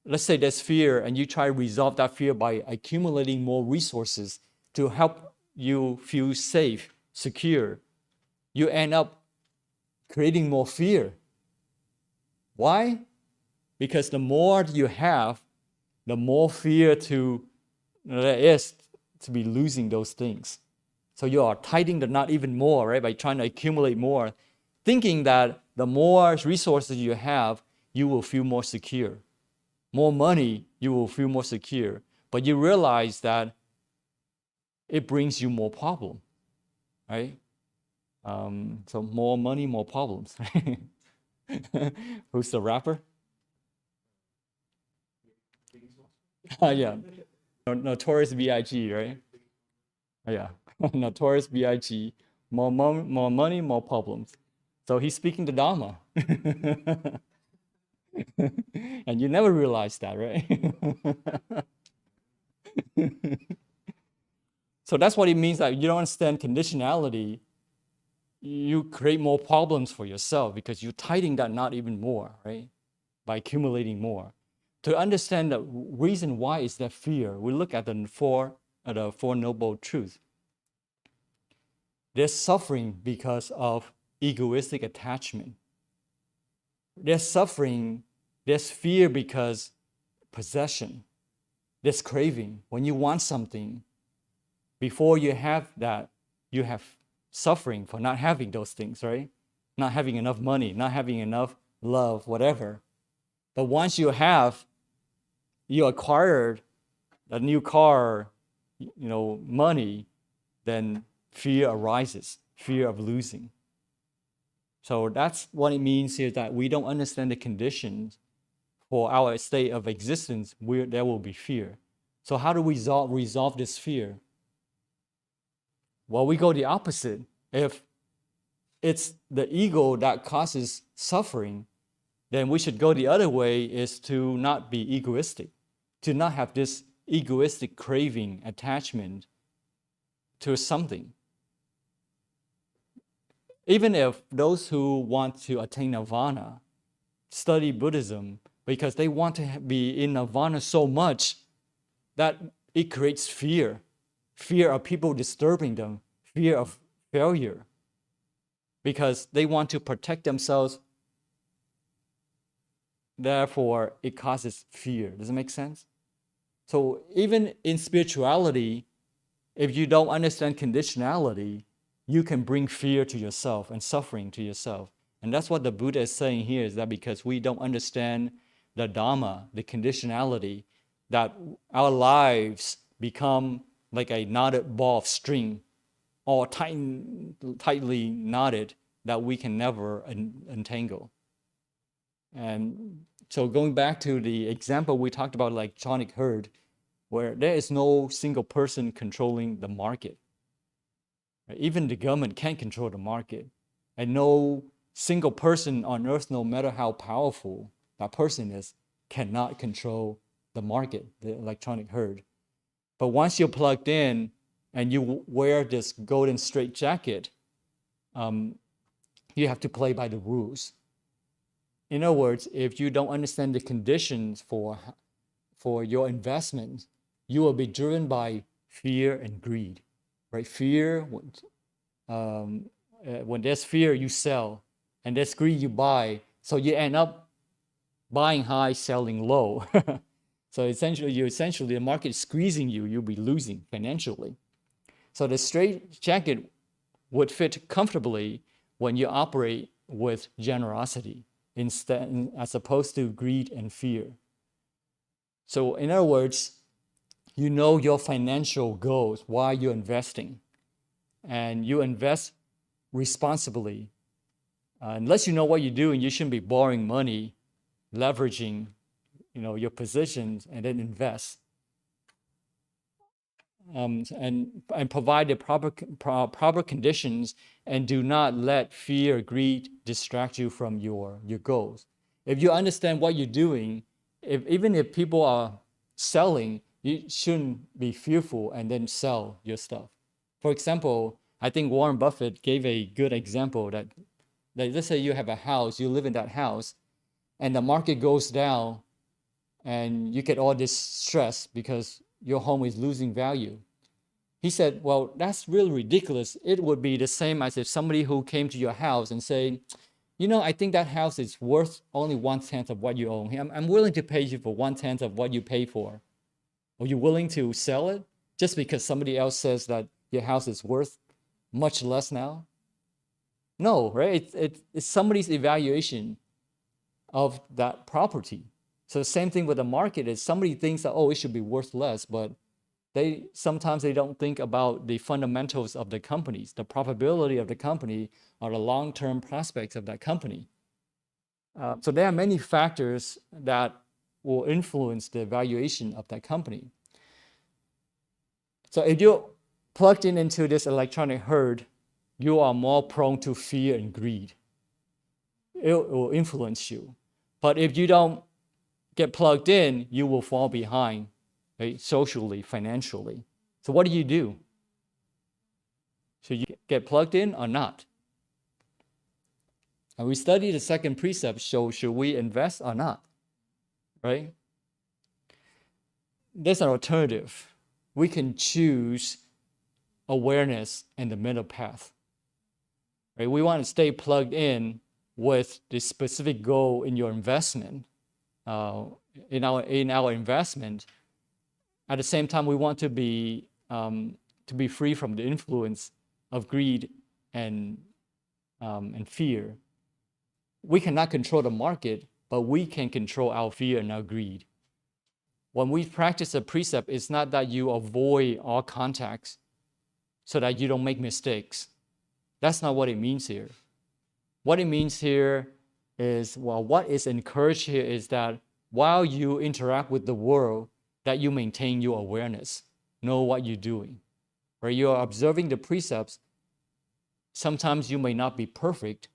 Speaker 1: let's say there's fear, and you try to resolve that fear by accumulating more resources to help you feel safe, secure, you end up creating more fear. Why? Because the more you have, the more fear there is to be losing those things. So you are tightening the knot even more, right? By trying to accumulate more, thinking that the more resources you have, you will feel more secure. More money, you will feel more secure. But you realize that it brings you more problem, right? So more money, more problems. Who's the rapper? Yeah, Notorious B.I.G., right? Yeah, Notorious B.I.G. More money, more problems. So he's speaking the Dharma. And you never realize that, right? So that's what it means that you don't understand conditionality. You create more problems for yourself because you tighten that knot even more, right? By accumulating more. To understand the reason why is that fear, we look at the four noble truths. There's suffering because of egoistic attachment. There's suffering, there's fear because possession. There's craving. When you want something, before you have that, you have suffering for not having those things, right? Not having enough money, not having enough love, whatever. But once you acquired a new car, money, then fear arises, fear of losing. So that's what it means here, that we don't understand the conditions for our state of existence, there will be fear. So how do we resolve this fear? Well, we go the opposite. If it's the ego that causes suffering, then we should go the other way, is to not be egoistic, to not have this egoistic craving, attachment to something. Even if those who want to attain nirvana study Buddhism because they want to be in nirvana so much that it creates fear of people disturbing them, fear of failure, because they want to protect themselves. Therefore, it causes fear. Does it make sense? So even in spirituality, if you don't understand conditionality, you can bring fear to yourself and suffering to yourself. And that's what the Buddha is saying here, is that because we don't understand the Dhamma, the conditionality, that our lives become like a knotted ball of string, all tightly knotted, that we can never untangle. And so going back to the example we talked about, electronic herd, where there is no single person controlling the market. Even the government can't control the market. And no single person on earth, no matter how powerful that person is, cannot control the market, the electronic herd. But once you're plugged in and you wear this golden straitjacket, you have to play by the rules. In other words, if you don't understand the conditions for your investment, you will be driven by fear and greed, right? Fear, when there's fear, you sell, and there's greed, you buy. So you end up buying high, selling low. So essentially, the market is squeezing you, you'll be losing financially. So the straitjacket would fit comfortably when you operate with generosity, instead, as opposed to greed and fear. So in other words, you know your financial goals while you're investing, and you invest responsibly. Unless you know what you're doing, you shouldn't be borrowing money, leveraging, your positions, and then invest. And provide the proper conditions, and do not let fear, greed distract you from your goals. If you understand what you're doing, even if people are selling, you shouldn't be fearful and then sell your stuff. For example, I think Warren Buffett gave a good example, that Like, let's say you have a house, you live in that house, and the market goes down, and you get all this stress because your home is losing value. He said, well, that's really ridiculous. It would be the same as if somebody who came to your house and say, I think that house is worth only 1/10 of what you own. I'm willing to pay you for 1/10 of what you pay for. Are you willing to sell it just because somebody else says that your house is worth much less now? No, right? It's somebody's evaluation of that property. So the same thing with the market is somebody thinks that, it should be worth less, but sometimes they don't think about the fundamentals of the companies, the profitability of the company, or the long-term prospects of that company. So there are many factors that will influence the valuation of that company. So if you're plugged into this electronic herd, you are more prone to fear and greed. It will influence you. But if you don't get plugged in, you will fall behind, right? Socially, financially. So what do? Should you get plugged in or not? And we studied the second precept, so should we invest or not? Right? There's an alternative. We can choose awareness and the middle path. Right? We want to stay plugged in with the specific goal in your investment, in our investment. At the same time, we want to be free from the influence of greed and fear. We cannot control the market, but we can control our fear and our greed. When we practice a precept, it's not that you avoid all contacts so that you don't make mistakes. That's not what it means here. What it means here is, what is encouraged here is that while you interact with the world, that you maintain your awareness, know what you're doing. Right? You're observing the precepts. Sometimes you may not be perfect,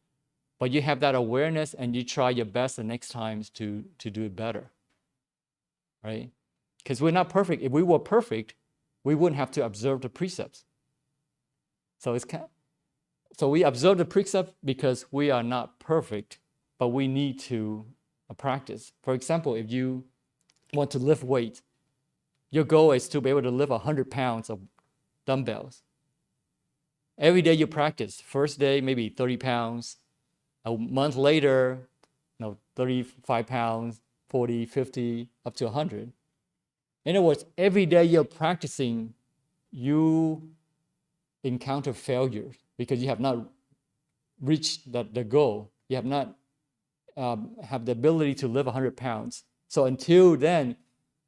Speaker 1: but you have that awareness and you try your best the next times to do it better. Right? Because we're not perfect. If we were perfect, we wouldn't have to observe the precepts. So we observe the precept because we are not perfect, but we need to practice. For example, if you want to lift weight, your goal is to be able to lift 100 pounds of dumbbells. Every day you practice. First day, maybe 30 pounds. A month later, 35 pounds, 40, 50, up to 100. In other words, every day you're practicing, you encounter failures because you have not reached the goal. You have not have the ability to lift 100 pounds. So until then,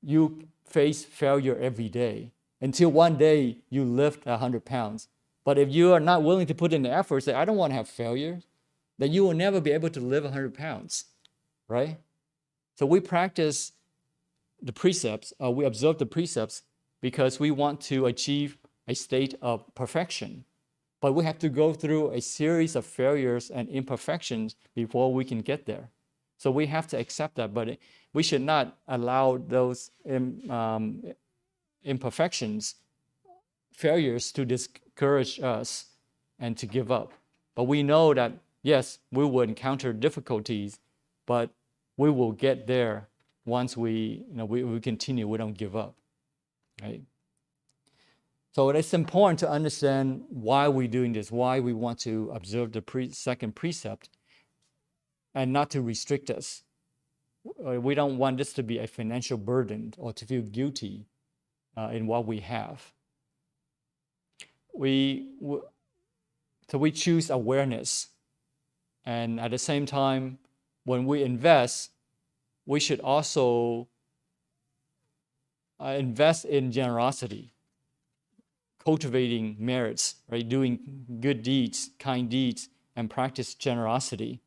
Speaker 1: you face failure every day until one day you lift 100 pounds. But if you are not willing to put in the effort, say, I don't want to have failure, then you will never be able to lift 100 pounds, right? So we practice the precepts, we observe the precepts because we want to achieve a state of perfection. But we have to go through a series of failures and imperfections before we can get there. So we have to accept that, but we should not allow those imperfections, failures to discourage us and to give up. But we know that, yes, we will encounter difficulties, but we will get there once we continue, we don't give up, right? So it's important to understand why we're doing this, why we want to observe the second precept and not to restrict us. We don't want this to be a financial burden or to feel guilty in what we have. So we choose awareness. And at the same time, when we invest, we should also invest in generosity, cultivating merits, right? Doing good deeds, kind deeds, and practice generosity.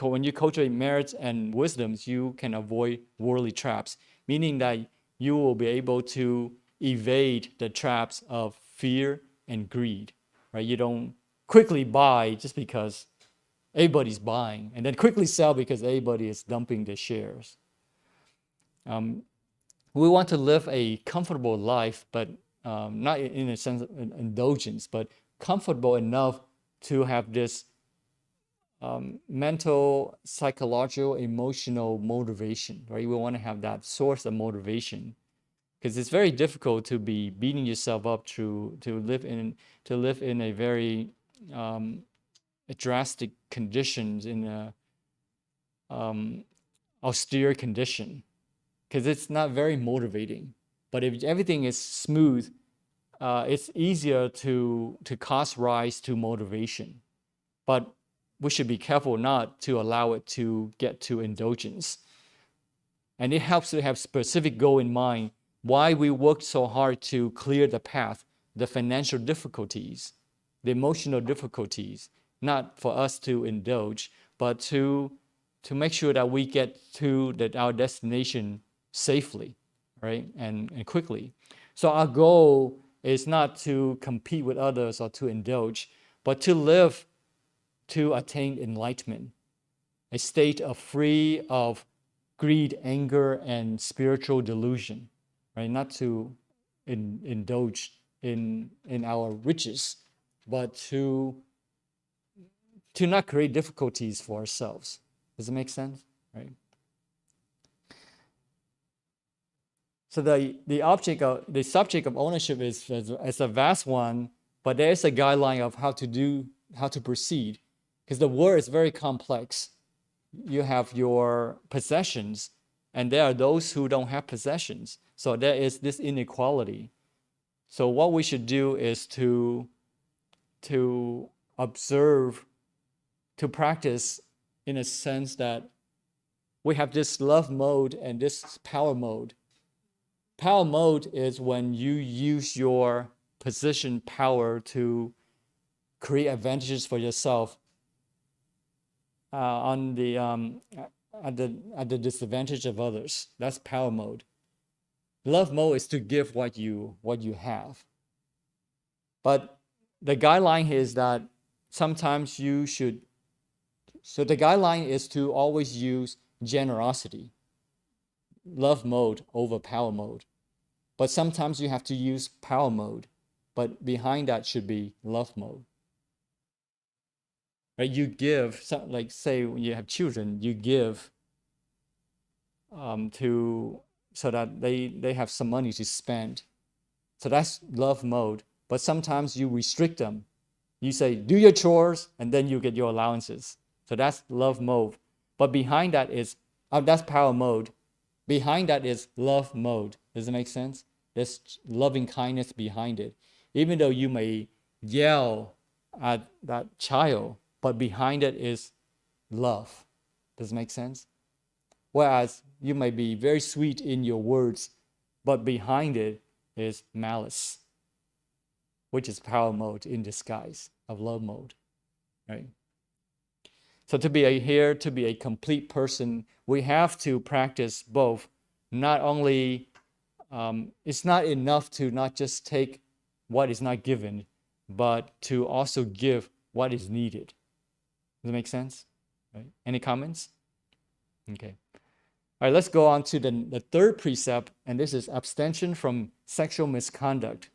Speaker 1: When you cultivate merits and wisdoms, you can avoid worldly traps, meaning that you will be able to evade the traps of fear and greed, right? You don't quickly buy just because everybody's buying, and then quickly sell because everybody is dumping their shares. We want to live a comfortable life, but not in a sense of indulgence, but comfortable enough to have this mental, psychological, emotional motivation, right? We want to have that source of motivation because it's very difficult to be beating yourself up to live in a very drastic conditions in a austere condition because it's not very motivating. But if everything is smooth, it's easier to cause rise to motivation. But we should be careful not to allow it to get to indulgence. And it helps to have specific goal in mind why we worked so hard to clear the path, the financial difficulties, the emotional difficulties, not for us to indulge, but to make sure that we get to our destination safely, right? And quickly. So our goal is not to compete with others or to indulge, but to live to attain enlightenment, a state of free of greed, anger, and spiritual delusion, right? Not to indulge in our riches, but to not create difficulties for ourselves. Does it make sense? Right? So the subject of ownership is a vast one, but there's a guideline of how to proceed, because the world is very complex. You have your possessions, and there are those who don't have possessions. So there is this inequality. So what we should do is to observe, to practice in a sense that we have this love mode and this power mode. Power mode is when you use your position power to create advantages for yourself at the disadvantage of others. That's power mode. Love mode is to give what you have. But the guideline is that sometimes you should. So the guideline is to always use generosity, love mode over power mode. But sometimes you have to use power mode, but behind that should be love mode. Right? You give, like say when you have children, you give so that they have some money to spend. So that's love mode. But sometimes you restrict them. You say, do your chores, and then you get your allowances. So that's love mode. But behind that is, that's power mode. Behind that is love mode. Does it make sense? There's loving kindness behind it. Even though you may yell at that child, but behind it is love. Does it make sense? Whereas you may be very sweet in your words, but behind it is malice, which is power mode in disguise of love mode, right? So to be a complete person, we have to practice both. Not only, it's not enough to not just take what is not given, but to also give what is needed. Does that make sense? Right? Any comments? Okay. All right, let's go on to the third precept, and this is abstention from sexual misconduct.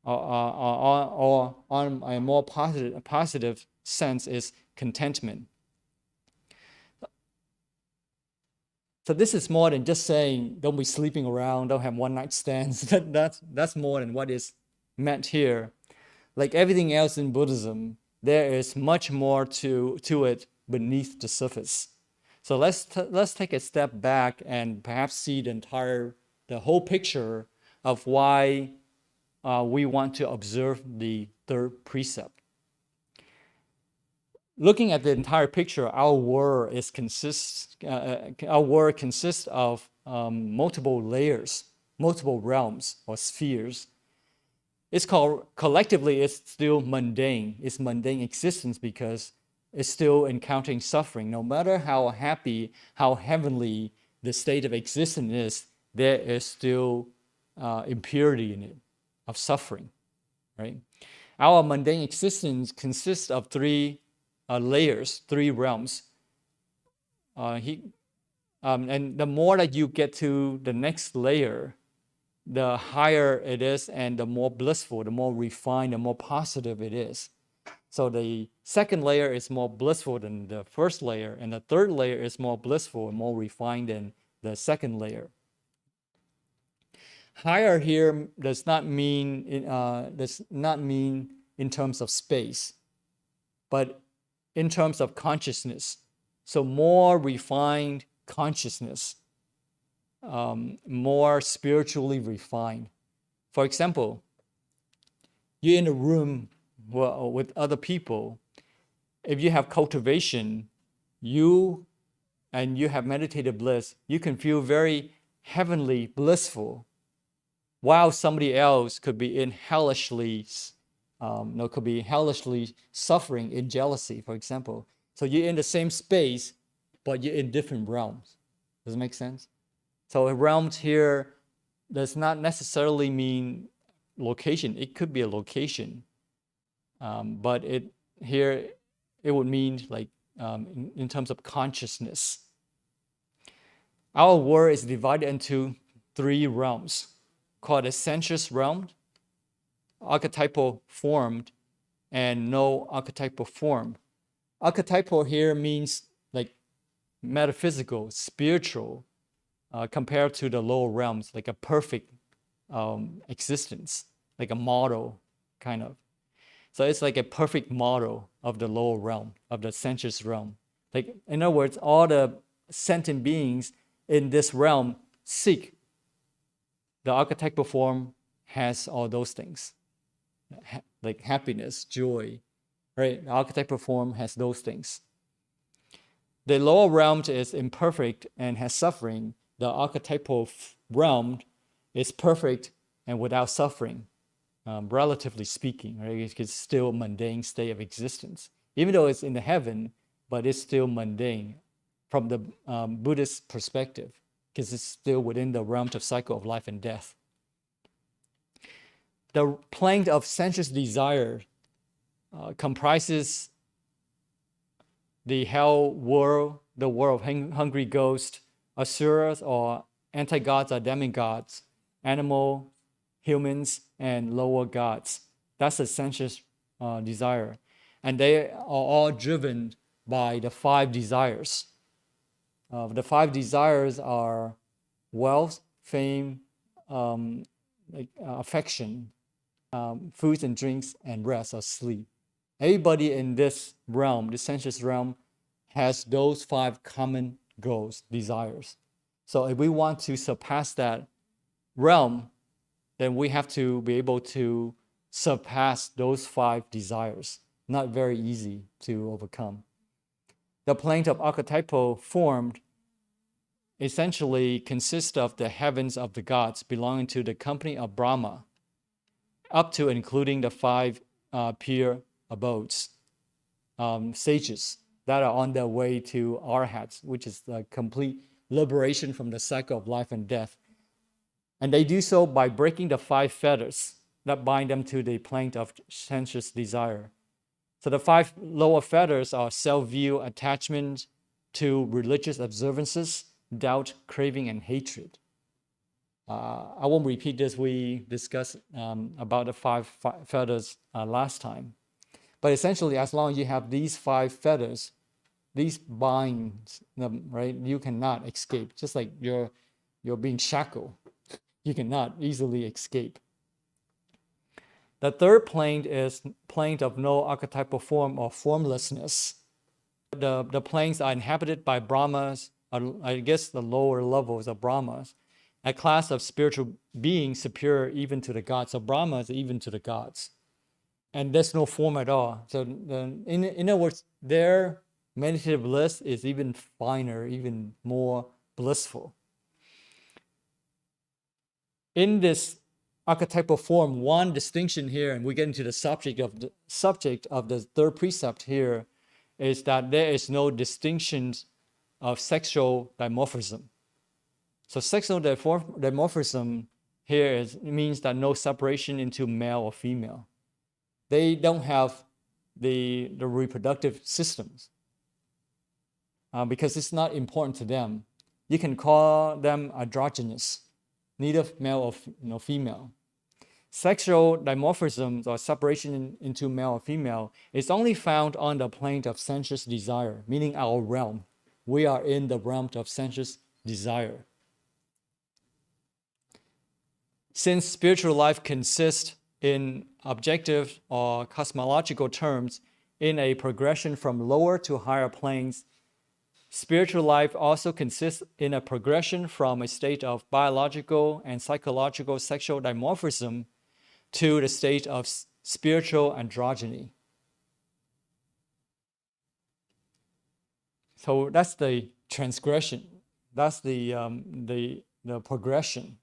Speaker 1: Or on a more positive sense is contentment. So this is more than just saying don't be sleeping around, don't have one night stands. That's more than what is meant here. Like everything else in Buddhism, there is much more to it beneath the surface. So let's take a step back and perhaps see the whole picture of why we want to observe the third precept. Looking at the entire picture, our world consists of multiple layers, multiple realms or spheres. It's called, collectively, it's still mundane. It's mundane existence because it's still encountering suffering. No matter how happy, how heavenly the state of existence is, there is still impurity in it, of suffering, right? Our mundane existence consists of three layers, three realms. And the more that you get to the next layer, the higher it is and the more blissful, the more refined, the more positive it is. So the second layer is more blissful than the first layer, and the third layer is more blissful and more refined than the second layer. Higher here does not mean in terms of space, but in terms of consciousness. So more refined consciousness, more spiritually refined. For example, you're in a room with other people. If you have cultivation, you have meditative bliss, you can feel very heavenly blissful, while somebody else could be hellishly suffering in jealousy, for example. So you're in the same space, but you're in different realms. Does it make sense? So realms here does not necessarily mean location. It could be a location, but it would mean like in terms of consciousness. Our world is divided into 3 realms, called a sensuous realm, archetypal formed, and no archetypal form. Archetypal here means like metaphysical, spiritual, compared to the lower realms, like a perfect existence, like a model, kind of. So it's like a perfect model of the lower realm, of the sensuous realm. Like, in other words, all the sentient beings in this realm seek. The archetypal form has all those things, like happiness, joy, right? The archetypal form has those things. The lower realm is imperfect and has suffering. The archetypal realm is perfect and without suffering, relatively speaking, right? It's still a mundane state of existence. Even though it's in the heaven, but it's still mundane from the Buddhist perspective, because it's still within the realm of cycle of life and death. The plane of sensuous desire comprises the hell world, the world of hungry ghosts, asuras or anti-gods or demigods, animal, humans, and lower gods. That's a sensuous desire. And they are all driven by the 5 desires. The 5 desires are wealth, fame, affection, foods and drinks, and rest or sleep. Everybody in this realm, the sensuous realm, has those 5 common goals, desires. So if we want to surpass that realm, then we have to be able to surpass those 5 desires. Not very easy to overcome. The plane of archetypal form essentially consists of the heavens of the gods belonging to the company of Brahma, up to including the 5 pure abodes, sages that are on their way to arhats, which is the complete liberation from the cycle of life and death. And they do so by breaking the 5 fetters that bind them to the plane of sensuous desire. So the 5 lower fetters are self-view, attachment to religious observances, doubt, craving, and hatred. I won't repeat this. We discussed about the 5 fetters last time. But essentially, as long as you have these 5 fetters, these binds them, right? You cannot escape. Just like you're being shackled, you cannot easily escape. The third plane is plane of no archetypal form or formlessness. The planes are inhabited by Brahmas, I guess the lower levels of Brahmas, a class of spiritual beings superior even to the gods. So Brahmas even to the gods. And there's no form at all. So in other words, their meditative bliss is even finer, even more blissful. In this archetypal form, one distinction here, and we get into the subject of the third precept here, is that there is no distinction of sexual dimorphism. So sexual dimorphism here means that no separation into male or female. They don't have the reproductive systems because it's not important to them. You can call them androgynous, neither male or female. Sexual dimorphism, or separation into male or female, is only found on the plane of sensuous desire, meaning our realm. We are in the realm of sensuous desire. Since spiritual life consists in objective or cosmological terms in a progression from lower to higher planes, spiritual life also consists in a progression from a state of biological and psychological sexual dimorphism to the state of spiritual androgyny. So that's the transgression. That's the progression.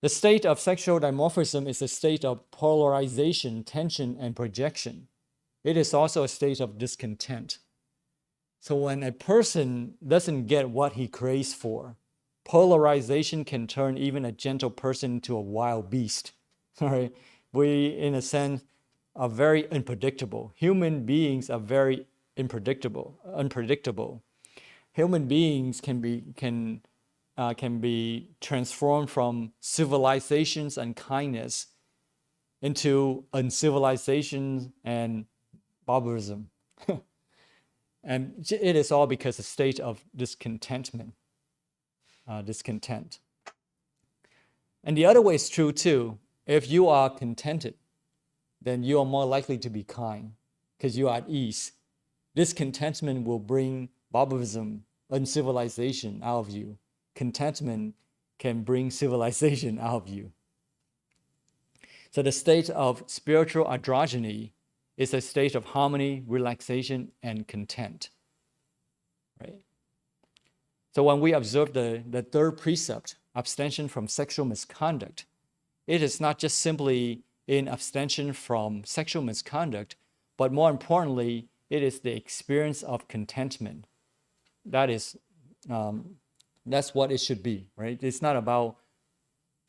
Speaker 1: The state of sexual dimorphism is a state of polarization, tension, and projection. It is also a state of discontent. So when a person doesn't get what he craves for, polarization can turn even a gentle person into a wild beast. Right? We, in a sense, are very unpredictable. Human beings are very unpredictable. Human beings can be transformed from civilizations and kindness into uncivilizations and barbarism. And it is all because of a state of discontent. And the other way is true too. If you are contented, then you are more likely to be kind because you are at ease. Discontentment will bring barbarism, uncivilization out of you. Contentment can bring civilization out of you. So the state of spiritual androgyny is a state of harmony, relaxation, and content. Right? So when we observe the third precept, abstention from sexual misconduct, it is not just simply in abstention from sexual misconduct, but more importantly, it is the experience of contentment. That's what it should be, right? It's not about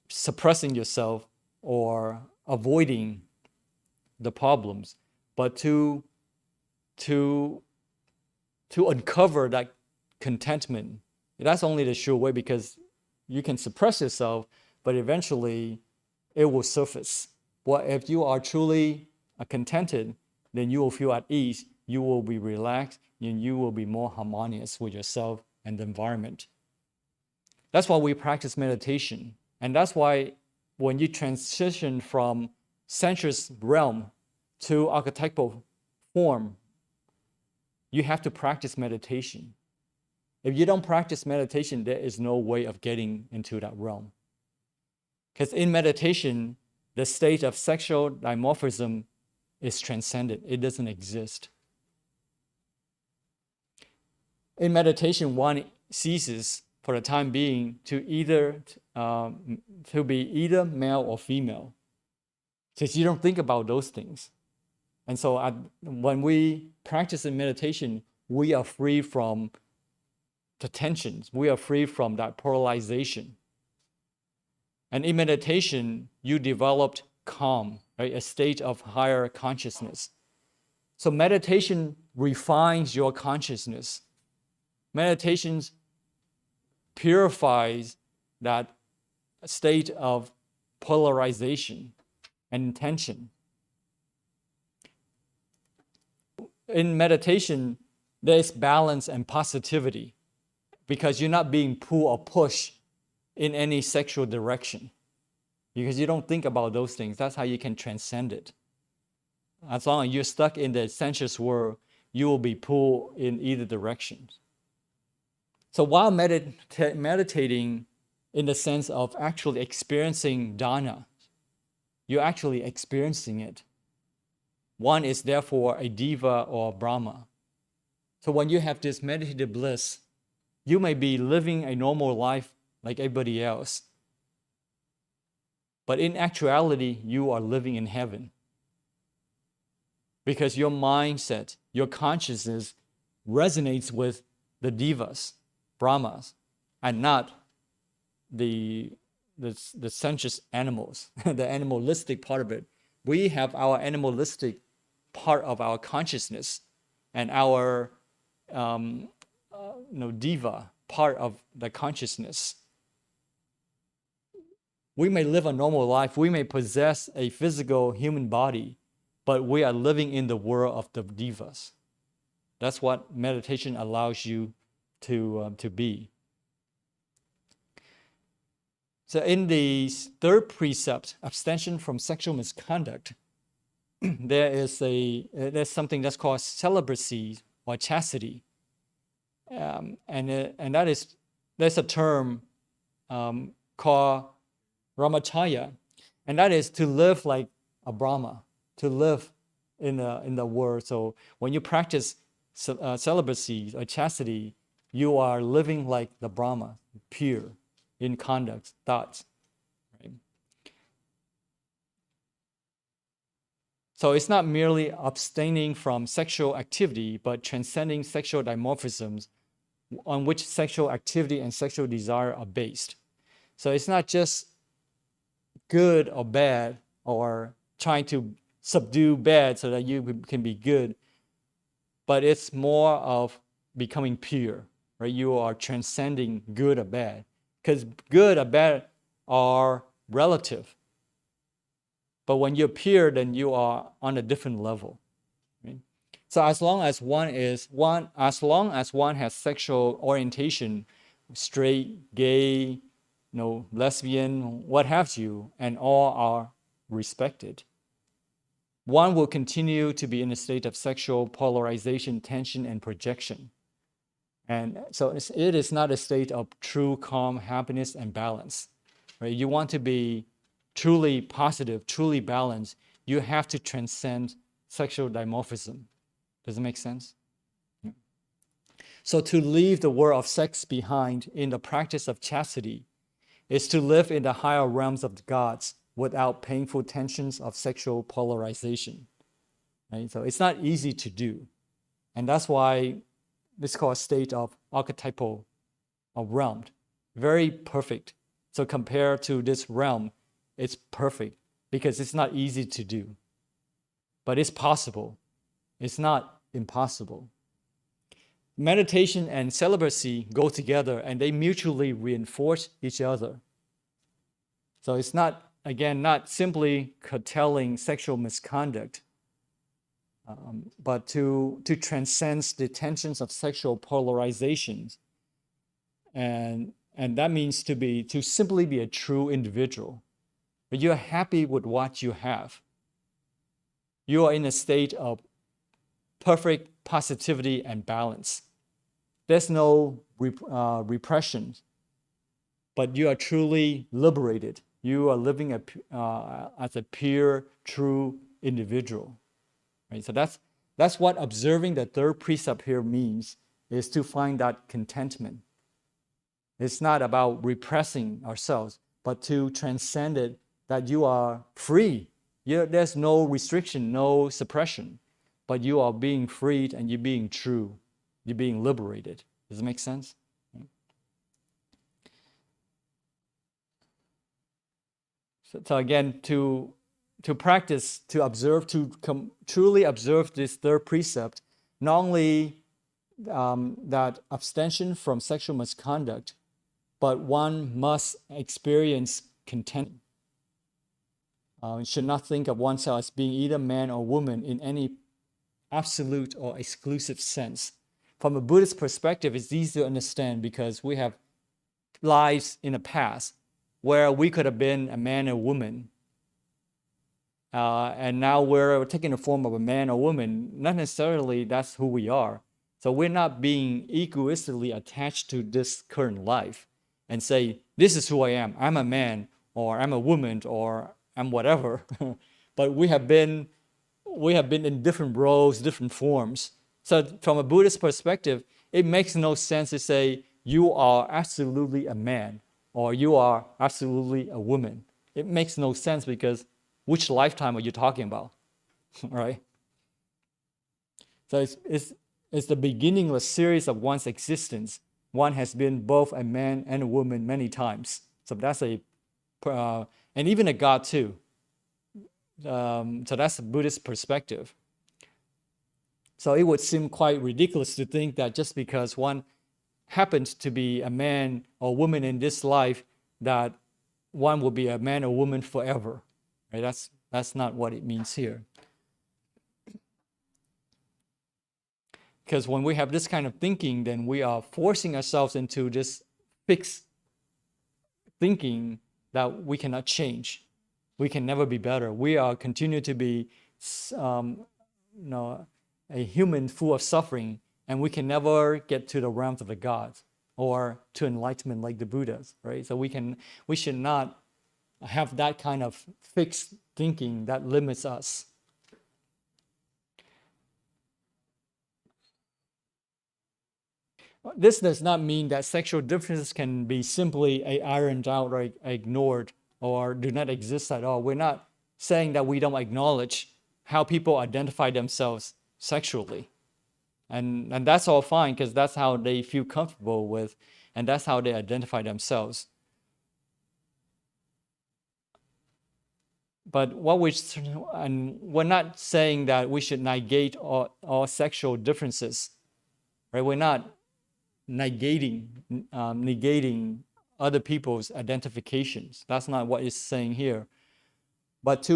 Speaker 1: suppressing yourself or avoiding the problems, but to uncover that contentment. That's only the sure way, because you can suppress yourself, but eventually it will surface. But if you are truly contented, then you will feel at ease, you will be relaxed, and you will be more harmonious with yourself and the environment. That's why we practice meditation. And that's why when you transition from sensuous realm to archetypal form, you have to practice meditation. If you don't practice meditation, there is no way of getting into that realm. Because in meditation, the state of sexual dimorphism is transcended. It doesn't exist. In meditation, one ceases for the time being to be either male or female, since you don't think about those things. And so when we practice in meditation, we are free from the tensions. We are free from that polarization. And in meditation, you developed calm, right? A state of higher consciousness. So meditation refines your consciousness. Meditation purifies that state of polarization and tension. In meditation, there's balance and positivity, because you're not being pulled or pushed in any sexual direction, because you don't think about those things. That's how you can transcend it. As long as you're stuck in the sensuous world, you will be pulled in either direction. So while meditating in the sense of actually experiencing dana, you're actually experiencing it. One is therefore a diva or Brahma. So when you have this meditative bliss, you may be living a normal life like everybody else, but in actuality, you are living in heaven, because your mindset, your consciousness resonates with the divas, Brahmas, and not the sensuous animals, the animalistic part of it. We have our animalistic part of our consciousness and our diva part of the consciousness. We may live a normal life. We may possess a physical human body, but we are living in the world of the devas. That's what meditation allows you to be. So in the third precept, abstention from sexual misconduct, there's something that's called celibacy or chastity, and there's a term called Ramachaya, and that is to live like a Brahma, to live in the world. So when you practice celibacy or chastity, you are living like the Brahma, pure in conduct, thoughts. Right? So it's not merely abstaining from sexual activity, but transcending sexual dimorphisms on which sexual activity and sexual desire are based. So it's not just good or bad, or trying to subdue bad so that you can be good, but it's more of becoming pure, right? You are transcending good or bad, because good or bad are relative. But when you're pure, then you are on a different level. Right? So as long as one has sexual orientation, straight, gay, lesbian, what have you, and all are respected, one will continue to be in a state of sexual polarization, tension, and projection. And so it is not a state of true calm, happiness, and balance. Right? You want to be truly positive, truly balanced, you have to transcend sexual dimorphism. Does it make sense? Yeah. So to leave the world of sex behind in the practice of chastity is to live in the higher realms of the gods without painful tensions of sexual polarization. Right? So it's not easy to do. And that's why it's called a state of archetypal realm. Very perfect. So compared to this realm, it's perfect because it's not easy to do. But it's possible. It's not impossible. Meditation and celibacy go together and they mutually reinforce each other. So it's not, again, not simply curtailing sexual misconduct, but to transcend the tensions of sexual polarizations. And that means to simply be a true individual. But you're happy with what you have. You are in a state of perfect positivity and balance. There's no repression, but you are truly liberated. You are living as a pure, true individual. Right? So that's what observing the third precept here means, is to find that contentment. It's not about repressing ourselves, but to transcend it, that you are free. There's no restriction, no suppression, but you are being freed and you're being true. You're being liberated. Does it make sense? So again, to practice, to observe, truly observe this third precept, not only that abstention from sexual misconduct, but one must experience contentment. Should not think of oneself as being either man or woman in any absolute or exclusive sense. From a Buddhist perspective, it's easy to understand because we have lives in the past where we could have been a man or woman, and now we're taking the form of a man or woman. Not necessarily that's who we are. So we're not being egoistically attached to this current life and say, this is who I am. I'm a man, or I'm a woman, or I'm whatever. But we have been in different roles, different forms. So from a Buddhist perspective, it makes no sense to say you are absolutely a man or you are absolutely a woman. It makes no sense because which lifetime are you talking about, right? So it's the beginningless series of one's existence. One has been both a man and a woman many times. So that's and even a God too. So that's a Buddhist perspective. So it would seem quite ridiculous to think that just because one happens to be a man or woman in this life, that one will be a man or woman forever. Right? That's not what it means here. Because when we have this kind of thinking, then we are forcing ourselves into this fixed thinking that we cannot change. We can never be better. We are continue to be a human full of suffering, and we can never get to the realms of the gods or to enlightenment like the Buddhas, right? So we should not have that kind of fixed thinking that limits us. This does not mean that sexual differences can be simply ironed out or ignored or do not exist at all. We're not saying that we don't acknowledge how people identify themselves sexually. And that's all fine, because that's how they feel comfortable with, and that's how they identify themselves. But we're not saying that we should negate all sexual differences, right? We're not negating other people's identifications. That's not what it's saying here. But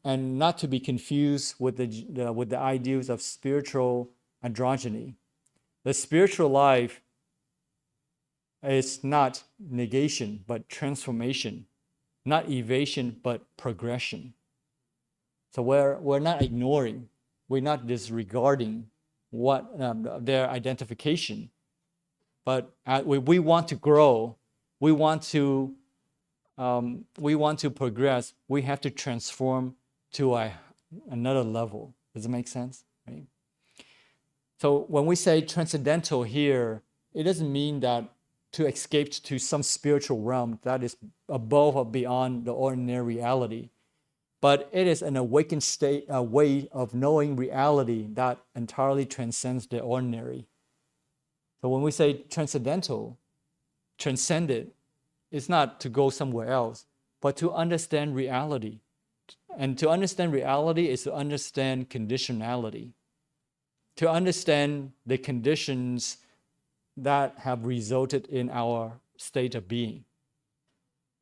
Speaker 1: not to be confused with the ideals of spiritual androgyny. The spiritual life is not negation, but transformation. Not evasion, but progression. So we're not ignoring, we're not disregarding their identification, but we want to grow, we want to progress. We have to transform to another level. Does it make sense? Right? So when we say transcendental here, it doesn't mean that to escape to some spiritual realm that is above or beyond the ordinary reality. But it is an awakened state, a way of knowing reality that entirely transcends the ordinary. So when we say transcendental, transcended, it's not to go somewhere else, but to understand reality. And to understand reality is to understand conditionality, to understand the conditions that have resulted in our state of being.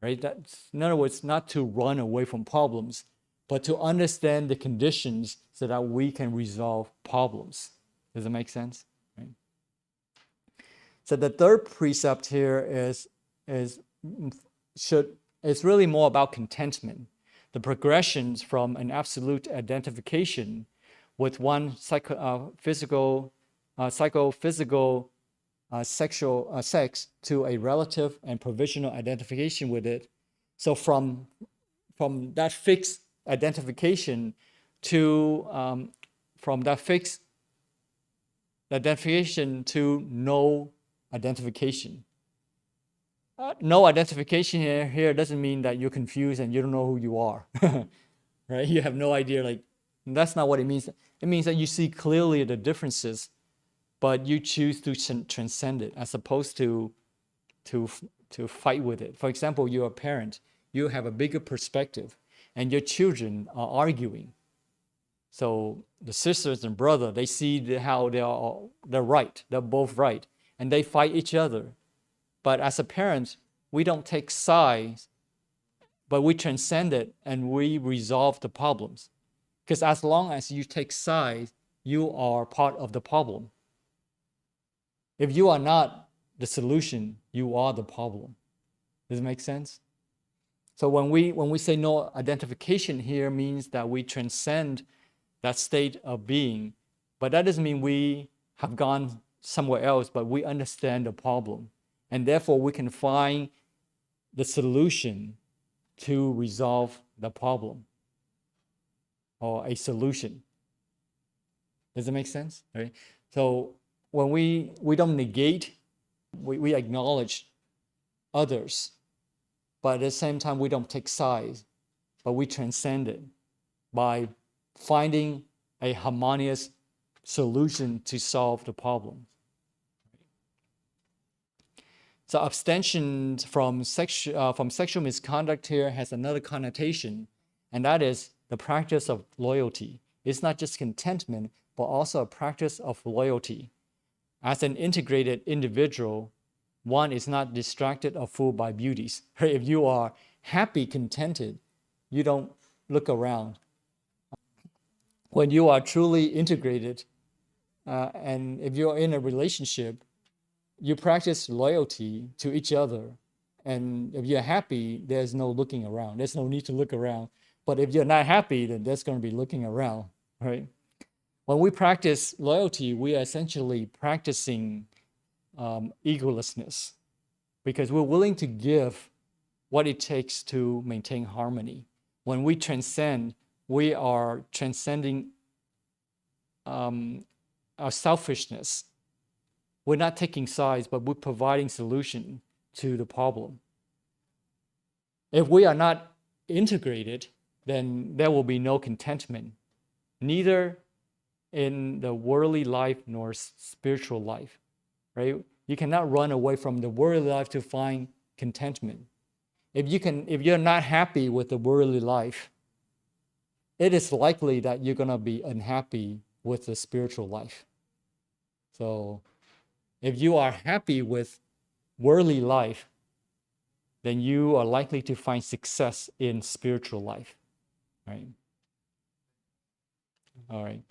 Speaker 1: Right? That's, in other words, not to run away from problems, but to understand the conditions so that we can resolve problems. Does that make sense? Right? So the third precept here is really more about contentment. The progressions from an absolute identification with one psychophysical sexual sex to a relative and provisional identification with it. So from that fixed identification to no identification. No identification here doesn't mean that you're confused and you don't know who you are, right? You have no idea. That's not what it means. It means that you see clearly the differences, but you choose to transcend it as opposed to fight with it. For example, you're a parent, you have a bigger perspective, and your children are arguing. So the sisters and brother, they see how they're right, they're both right, and they fight each other. But as a parent, we don't take sides, but we transcend it and we resolve the problems. Because as long as you take sides, you are part of the problem. If you are not the solution, you are the problem. Does it make sense? So when we say no identification here means that we transcend that state of being. But that doesn't mean we have gone somewhere else, but we understand the problem. And therefore, we can find the solution to resolve the problem or a solution. Does it make sense? Right? So when we don't negate, we acknowledge others, but at the same time, we don't take sides, but we transcend it by finding a harmonious solution to solve the problem. So abstention from sexual misconduct here has another connotation, and that is the practice of loyalty. It's not just contentment, but also a practice of loyalty. As an integrated individual, one is not distracted or fooled by beauties. If you are
Speaker 2: happy, contented, you don't look around. When you are truly integrated, and if you're in a relationship, you practice loyalty to each other. And if you're happy, there's no looking around. There's no need to look around. But if you're not happy, then there's going to be looking around, right? When we practice loyalty, we are essentially practicing egolessness, because we're willing to give what it takes to maintain harmony. When we transcend, we are transcending our selfishness. We're not taking sides, but we're providing solution to the problem. If we are not integrated, then there will be no contentment, neither in the worldly life nor spiritual life, right? You cannot run away from the worldly life to find contentment. If you're not happy with the worldly life, it is likely that you're going to be unhappy with the spiritual life. So if you are happy with worldly life, then you are likely to find success in spiritual life, right? All right.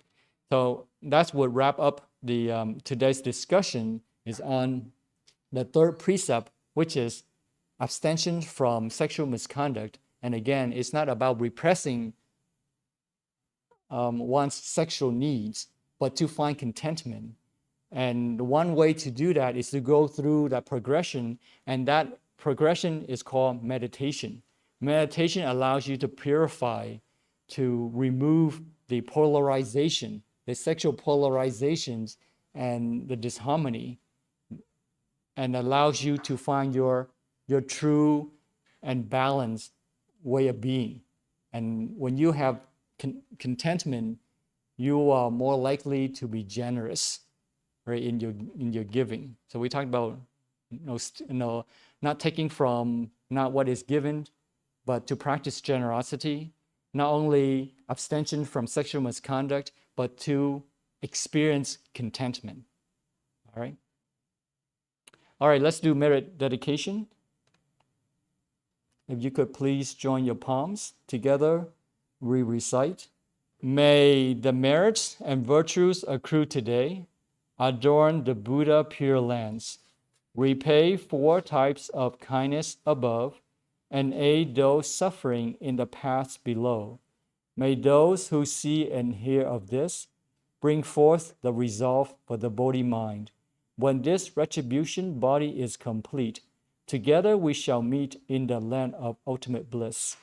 Speaker 2: So that's what wrap up the today's discussion is on the third precept, which is abstention from sexual misconduct. And again, it's not about repressing one's sexual needs, but to find contentment. And one way to do that is to go through that progression, and that progression is called meditation. Meditation allows you to purify, to remove the polarization, the sexual polarizations and the disharmony, and allows you to find your true and balanced way of being. And when you have contentment, you are more likely to be generous, right, in your giving. So we talked about not taking from not what is given, but to practice generosity, not only abstention from sexual misconduct, but to experience contentment. All right. All right, let's do merit dedication. If you could please join your palms together, we recite. May the merits and virtues accrue today adorn the Buddha Pure Lands, repay 4 types of kindness above, and aid those suffering in the paths below. May those who see and hear of this bring forth the resolve for the Bodhi mind. When this retribution body is complete, together we shall meet in the land of ultimate bliss.